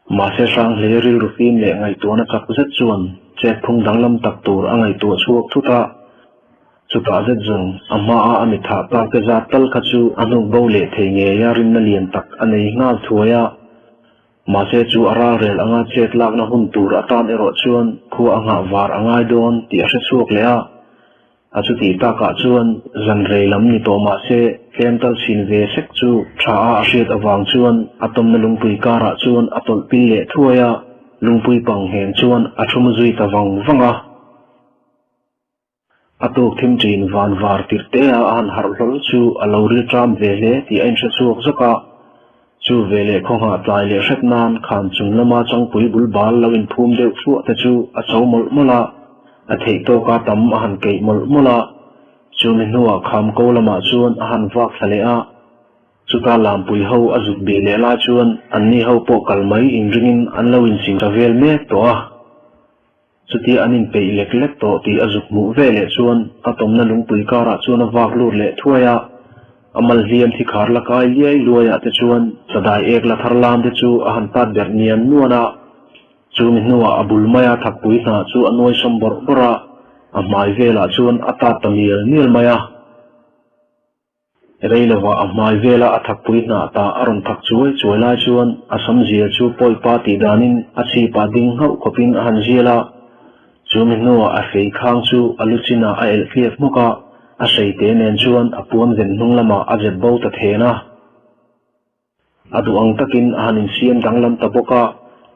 ma se sang le ril rufin le ngai to na chak zet chuan che phung danglam tak tur angai to chuak thuta chuta zet jung amma a ami tha ta ke za tal kha chu anu bo le thenge ya rin na lian tak anei ngal thuaya ma se chu ara rel anga chet lak na hun tur atan ero chuan khu anga war angai don ti a se chuak le a achuti ta ka chuan zan rei lam ni to ma se kental sin ve sek chu tha a hriat awang chuan atom na lungpui kara chuan atol pil le thuaya lungpui pang hen chuan athum zui tawang wanga atok thim chin van var tirte a an har hlol chu alori tram vele ti ain sha chuak zaka chu vele khonga tlai le hret nan khan chung lama changpui bulbal lawin phum deuh thu ta chu a chawmol mola a thei to ka tam a han kei mol mola chu min huwa kham ko lama chuan a han wak thale a chuta lampui ho azuk be le la chuan anni ho po kalmai ingringin an lawin sing ta vel me to a chuti anin pe lek to ti azuk mu vele chuan atom na lungpui kara chuan a wak lur le thuaya amal hiam thi khar la kai liai luaya te chuan sadai ek la tharlam te chu a han pat ber niam nuana chu min nuwa abul maya thakpui na chu anoi sombor bora a mai vela chuan ata tamil nil maya reilawa a mai vela a thakpui na ta aron thak chuai lai chuan asam zia chu poi pa ti danin a chi pa ding hau khopin a han zela chu min nuwa a fei khang chu aluchina a el fief muka a seite nen chuan a puam zen hnunglama a jet bo ta thena adu ang takin a hanin siam danglam ta boka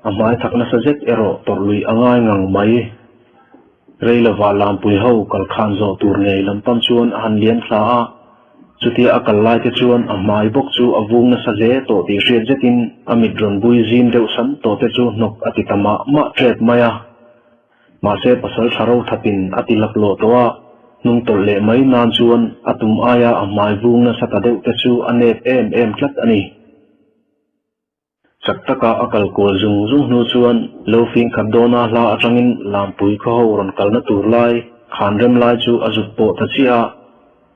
amai thakna sajek ero torlui angai ngang mai reilawa lampui ho kal khan zo tur nei lampam chuan a han lian thla a chuti a kal lai te chuan amai bok chu avung na saje to ti hriat zetin amit ron bui zim deuh sam to te chu nok atitama ma tret maya ma se pasal tharo thapin atilak lo towa nung tol le mai nan chuan atum aya amai vung na sata deuh te chu anet em tlat ani saktaka akal kol zung nu chuan lofing khabdona hla atangin lampui kho ron kalna tur lai khan rem lai chu azuk po ta chia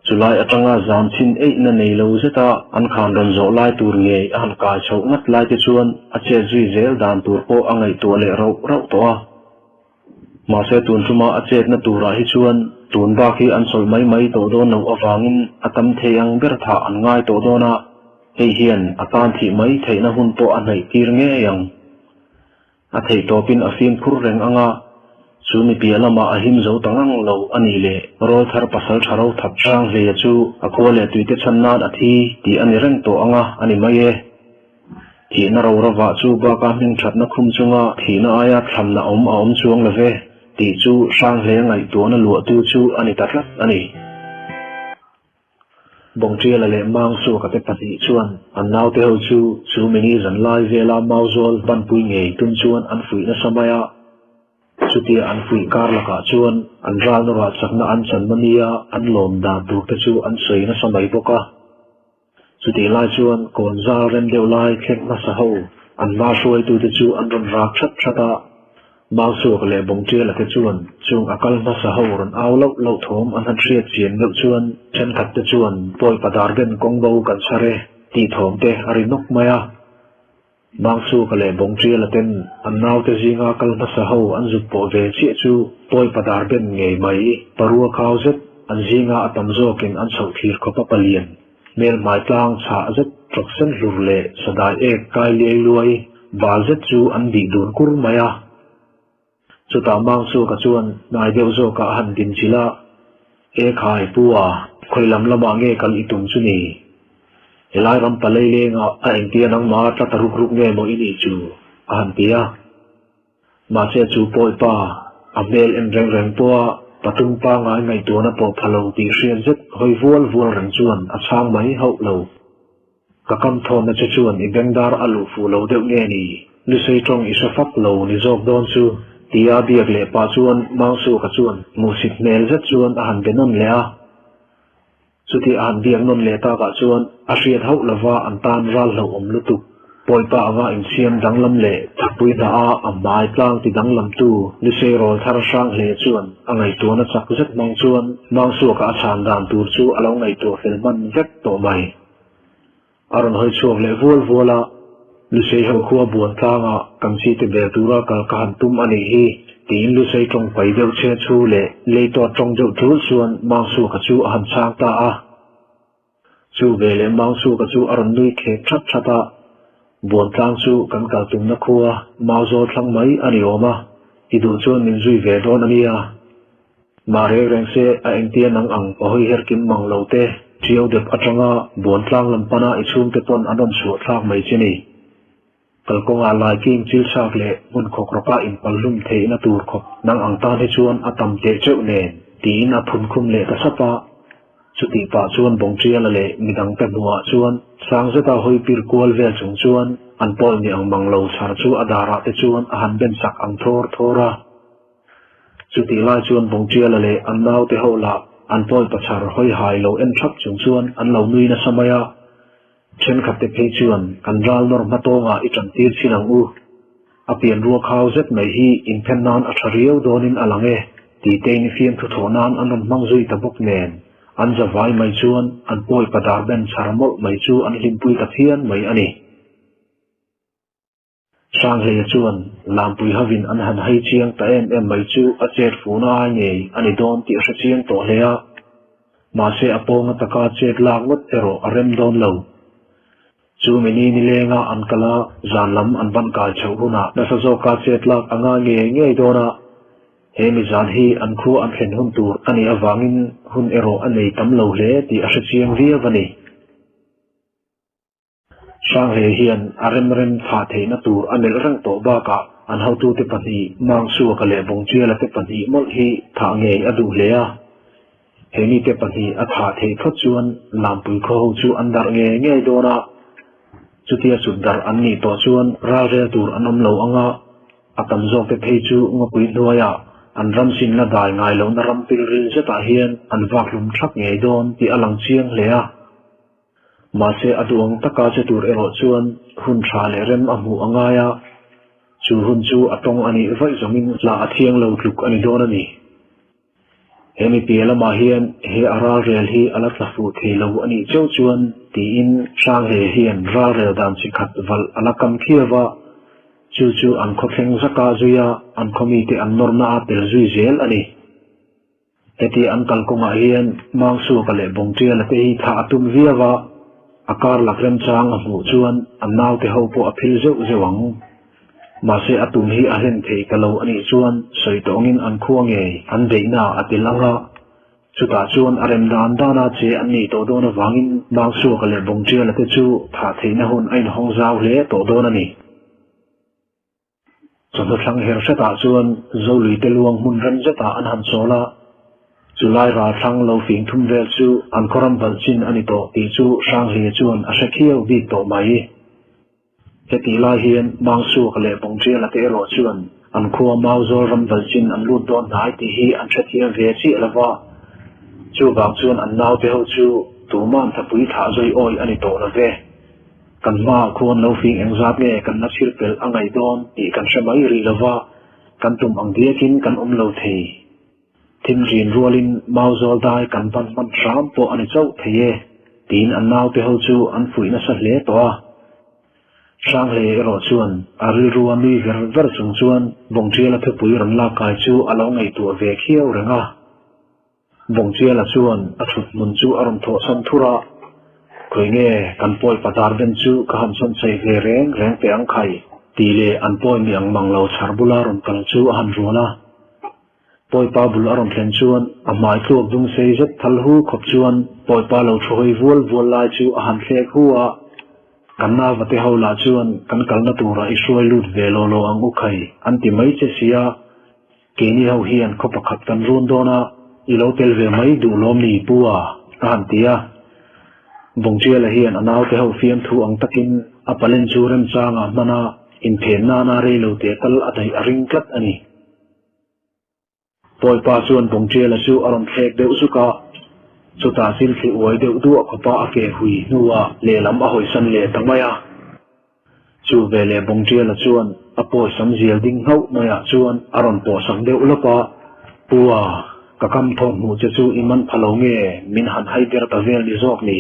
chulai atanga zam chin ei na nei lo zeta an khan ron zo lai tur nge an ka chho ngat lai te chuan a che zui zel dan tur po angai to le ro to a ma se tun thuma a chet na tura hi chuan tun ba khi an sol mai to do no awangin atam theyang ber tha an ngai to do na hei hian atan thi mai theina hun po anei tir nge yang a thei to pin a fim khur reng anga chumi pialama a him zo tangang lo ani le rol thar pasal tharo thap chang le chu a khole tuite channan a thi ti ani reng to anga ani mai e thi na ro rawa chu ba ka min thatna khum chunga thi na aya thamna om chuang la ve ti chu sang le ngai to na lu tu chu ani tatlat ani bong tria la le mang su ka te pati chuan an naw te ho chu mini zan lai vela mauzol ban pui ngei tun chuan an fui na samaya chuti an fui kar la ka chuan an ral no ra chakna an chan mania an lom da du te chu an sei na samai boka chuti lai chuan kon zal rem deu lai khek na sa ho an ma shuai tu te chu an ron rak thata mang su ka le bong tria la te chuan chung akal na sa ho ron aw lo thom an han thriat chian lo chuan chen khat te chuan poi padar ben kong bo kan sare ti thom te ari nok maya mang su ka le bong tria la ten an naw te zinga kal na sa ho an zup po ve chi chu poi padar ben ngei mai parua khaw zet an zinga atam zo ken an chho thir khopa palian เมลหมายกลางชาเจ็ดตรกเส้นลุเลสดายเอกกายเลี้ยรวยบาเจ็ดจูอันดีดูนกุรมายาจุตามังสูกจวนนายเดียวโจกะหันดินจิลาเอกหายปัวคอยลำละบางเอกัลอิตุมจุนีเฮลายรำปะเลยเลงอ่ะเอ็งเตียนังมาตะตรุกรุกเงโมอินิจูอันเตียมาเชจูปอยป้าอเมลเอ็นแรงแรงปัวปตุงป้างายไงตัวนับปอพะโลตีเชียนเจ็ดหอยวัวรังจวนอาช่างไหมเฮาโลกะกำทอนนัจจวนอีเบงดาร์อลูฟูโลเดวเงนีลิเซตรงอิสฟักโลนิจอกดอนซูตีอาเบียกเลปาจวนมังสูกจวนมูสิกเมลเจ็ดจวนอาหันเบนนเลาสุที่อาหันเบียงนนเลตากะจวนอาเชียเฮาลาวาอันตานรัลโลอมลุตุปอยป้าว่าอินเซียมดังลำเละทักปุยดาอัมไม้กลางที่ดังลำตูลิเซโรลทารช่างเลจวนอังไงตัวนัจักเจ็ดมังจวนมังสูกอาชานดานตูจูอลองไงตัวเฟลมันเจ็ดตัวใหม่อารมณ์เฮยช่วงเลวัวละลิเซหังขัวบวนกลางอ่ะกังซีติเบตูระกัลกันตุมอันนี้ฮีตีนลิเซตรงไปเดียวเชชูเลตัวตรงเดียวทูลส่วนมังสูกจูอันช่างตาอ่ะจูเบเลมังสูกจูอารมณ์ดุยเคชัดบวนกลางจูกันกาตุมนักขัวมาโจทลังไหมอันนี้ออกมาอิดูจวนมินจุยเวรอนอันนี้อ่ะมาเรียงเสอเอ็งเตียนังอังพอให้เฮร์กิมมังเลวเตเจียวเด็บอัจงะบวนกลางลำปนาอิชุมเตปอนอันนั้นสวดทางไม่เจนี่กลกงอาลายกิ้งจิลชากเล่มุนขกรกาอินปัลลุมเทนตูร์ขบนังอังตาให้ชวนอัตมเตเจวเนนตีนับพุนคุมเล่ตะสปะสุติปะชวนบงเจียละเล่มิดังเต็มหัวชวนสร้างเจตาหอยปีร์กวลเวลจงชวนอันปอลนี่อังมังเลวสารจูอดาระเตชวนอาหันเป็นสักอังทอระสุติลายชวนบงเจียละเล่อันนาวเตหลาอันปอลประชาหอยหายเลวเอ็นชักจงชวนอันเหล่านุยนสมัยเช่นขับเตเพชวนกันรัลนอร์มาโตงาอิจันตีร์ชินังอูอเปียนรัวข้าวเจ็ดไม่ฮีอินเพนนานอัชริยวโดนินอลังตีเตนิฟิยนทุโถนานอันนั้นมังซุยตะบุกเนนอันจะไว้ไม่ชวนอันป่วยประดาเบนสารมลไม่ชูอันลิมปุยตะเทียนไม่อันนี้ช่างเฮียชวนลามปุยฮาวินอันหันให้เชียงแต่เอ็มไม่ชูอาเจดฟูน่าเงยอันนี้โดนตีเชียงตัวเลียมาเสียอปงตะกาเจดลางมุดเอโรอเรมโดนเหลวจูมินีนิเลงาอันกลาจานลำอันบันกายเฉาหุนาและสโจกาเจดลากอ่างเงยเงยโดนะเฮมิจานฮีอันครูอันเห็นหุ่นตูอันนี้อวังินหุ่นเอโรอันนี้ตำเหลวเล่ตีอาเชียงเวียวันนี้ช่างเฮียนอารมเรมฟาเทนตูอันนี้รังโตบากะอันเฮาตูเตปันฮีมังสัวกะเลบงเจียละเตปันฮีมลฮีทางเงยอดูเลียเฮนี่เตปันฮีอัฐาเทพจวนลามปุยโคจูอันดาร์เงยเงยโดนะจุดที่สุดดาร์อันนี้ตัวชวนราเรตูอันนำเหลวอ่างอัตมโจเตเพจูงปุยนัวยาอันรำสินละได้ไงลงนรำปิริลเจตาเฮียนอันวักลุมชักเงยโดนที่อลังเชียงเลียมาเสอดวงตะกาเจตูเอโรชวนหุ่นชาเลเรมอมูอ่างายาจูหุ่นจูอตงอันนี้ไว้จงมินลาเทียงเหลวลุกอันนี้โดนอันนี้เฮมิเปียละมาเฮียนเฮอาราเรลฮีอลัตลฟูเทเหลวอันนี้เจ้าชวนตีอินช่างเฮียนราเรลดามสิขัดวัลอลักกัมเคียวะจูอันคบเฮงสักาจุยาอันคอมีเตอันนอร์นาเปลจุยเจลอันนี้เอติอันกัลกงอาเฮียนมังสูกะเลบงเจียละเตหิท่าตุมเวียวะอาการหลักเริ่มจางหูชวนอันนาวเตหปูอภิลเจวเจวังมาเสอตุมฮีอาเฮนเทกะโลอันนี้ชวนสวยตงินอันควงเงยอันเดน่าอติลังละจุดาชวนอารมดานดานาเจอันนี้โตโดนวังินมังสูกะเลบงเจียละเตจูท่าเทนหุนไอหงซาวเลโตโดนอันนี้สมมติทางเฮร์เซตาชวนโจลุยเตลวงมุนรันเซตาอันหันโซลาจุไลราทางเราฟิงทุ่มเวลจูอันคอรัมบัลจินอันนี้โตตีจูช่างเฮียชวนอาเชเคียวบีโตไม่เฮติลาเฮียนมังสูกะเลบงเจียละเตโรชวนอันคัวมาโจรัมบัลจินอันลูดโดนหายตีฮีอันเชเทียเวจิละว่าจูบางชวนอันนาวเตหจูตูมันทับปุยถาจอยอ้อยอันนี้โตละเวกันมาควรเราฟิงเอ็งซับเงยกันนักศิลป์อังไงโดนอีกันสมัยรีละว่ากันตุ่มอังเดียกินกันเราเททิมจีนรัวลินมาโจลได้กันปันสามปออันนี้เจ้าเทตีนอันนาวเตหจูอันฝุ่ยนัสเลตัวช่างเลรอชวนอาริรัวมีเวรจงชวนบงเจียละเทปุยรันลากายจูอลองไงตัวเวเขียวเรงะบงเจียละชวนอชุดมุนจูอารมณ์โทสันทุระ คอยเง่กันป่วยปตาร์เดนจูก็หันสนใจแรงเปียงไข่ตีเลอันป่วยมีอังมังเราชาร์บุลารอนกันจูหันรัวละป่วยปาบุลารอนเทนชวนอาไม้ครัวดุงเซจทัลหูขบชวนป่วยปาเราช่วยวัวลายจูหันเสกหัวกันนาวัติเฮาลาชวนกันกัลนาตูระอิช่วยลุดเวโลโลอังอุไข่อันติไม่เจเสียเกนี่เฮาเฮียนขบขัดกันรุนโดนาอีโลเตลเวไม่ดูลมนีปัวอันเตียบงเชียละเฮียนอนาวเตเฮาเฟียมทูอังตะกินอปเลนจูเรมจางอามานาอินเพนนาเรโลเตตัลอัตัยอริงกัดอันนี้ปอยปาส่วนบงเชียละจูอารมณ์เทกเดอุสุกะสุตาสิลสิอวยเดอุดูอขปาอเกหุยนัวเลลำอหอยสันเลตังมายาจูเวเลบงเชียละจวนอปอยสัมเจียลดิ้งเฮามายาจวนอารมณ์ปอสังเดอุลปะปัวกะคำทองหูจะจูอิมันพะโลเงมินหันไฮเดรตะเวลลิซอกนี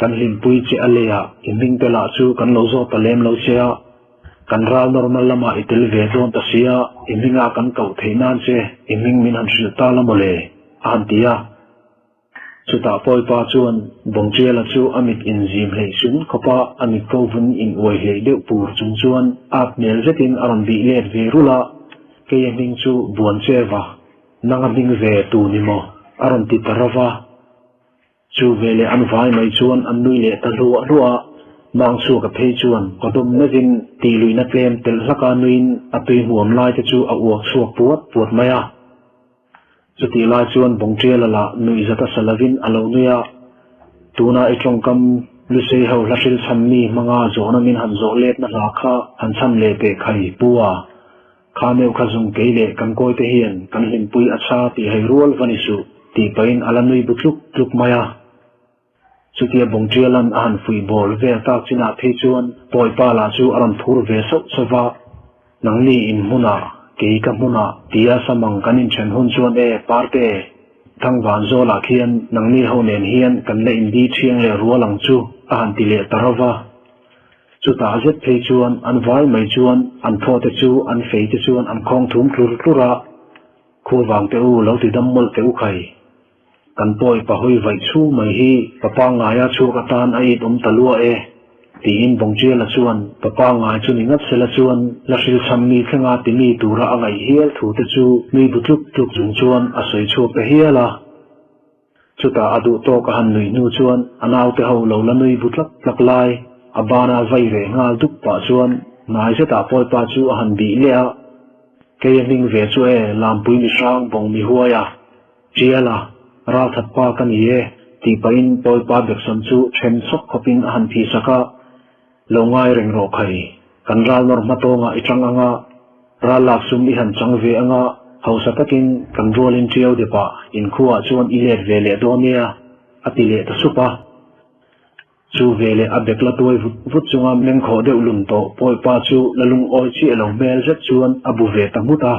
กันลิมปุยเจอเลียอิมิงเตลาจูกันโลโซตะเลมโลเชียกันราว normal ละมาอิตลเวโดนตะเสียอิมิงอากันเก่าเทนานเจอิมิงมินหันสุตาละโมเลอันตียาสุตาปอยปาจวนบงเจละจูอมิกอินซิมเฮซุนขปาอมิกโกวุนอินอวยเฮเดปูร์จุนจวนอาบเนลเวตินอารันบีเลดเวรุละเกยมิงจูบวนเจวะนางมิงเวตูนิโมอารันติตระวะจูเวเลอันไว้ไม่ชวนอันนุยเลตลัวรัวบางสู้กับเพชวนก็ดมนจินตีลุยนักเลมเตลสักานุยนอภิหัวมลายจะจูอวกสวกปวดมายาจุดที่ลายชวนบงเจละนุยจะตัสลาวินอโลนุยาตูน่าไอตรงกำลุเซเฮาลัชิลซัมมีมังอาโจนามินหันโจเลตนักลาคาหันซัมเลเตไข่ปัวข้าเมวขจุงเกยเลกันโกยเทียนกันหินปุยอัชาตีให้รัวลวานิสุตีไปอินอลานุยบุตลุกมายาสุดที่บงเจลันอันฟุยบอลเวตาจินาเพจวนปอยปาลาจูอารันทูร์เวสสวะนังนีอินมุนาเกยกับมุนาตีอาสมังกันอินเชนฮุนจวนปาร์เตทั้งวันโซลาเคียนนังนีเฮาเนนเฮียนกันเลอินดีเชียงเลรัวหลังจูอันติเลตระวะสุดท้ายเจ็ดเพจวนอันไว้ไม่จวนอันโทเตจูอันเฟยเตจวนอันคองทุ่มคลุระคู่วางเตอูแล้วติดดำมลเตอูไข่กันปอยปะหอยไว้ชูไม่ฮีปะปางายาชูกตานไอดตะลัวตีอินบงเจละชวนปะปางายจุนิงัดเสละชวนละชิลซัมมีขงาติมีตูระไงเฮียถูเตจูมีบุตรุกจุกจุงชวนอาศัยชูเปเฮียละชุตาอดุโตกหันนุยนูชวนอนาวเตเฮาเหลาละนุยบุตรลักลายอบานาไวเรงาดุกปะชวนนายเสตาปอยปะจูหันบีเลียเกยนิงเวจูลามปุยมิชางบงมีหัวยาเจียละราทัดปากันเย่ตีไปอินปอยปาเบกสันจูเชนซกขบินหันพีสกะลงไงเริงโรคไข่กันรานอร์มาโตงะอิจังงะราลักซุมอิหันจังเวงะเฮาสกกินกันโรลินเจียวเดปะอินขัวชวนอิเลดเวเลโดเนียอติเลตสุปะจูเวเลอเบกละตัววุจุงามเลงขอเดอุลุนโตปอยปาจูละลุงออยชีเอลงเบลเจชวนอบูเวตังมุตา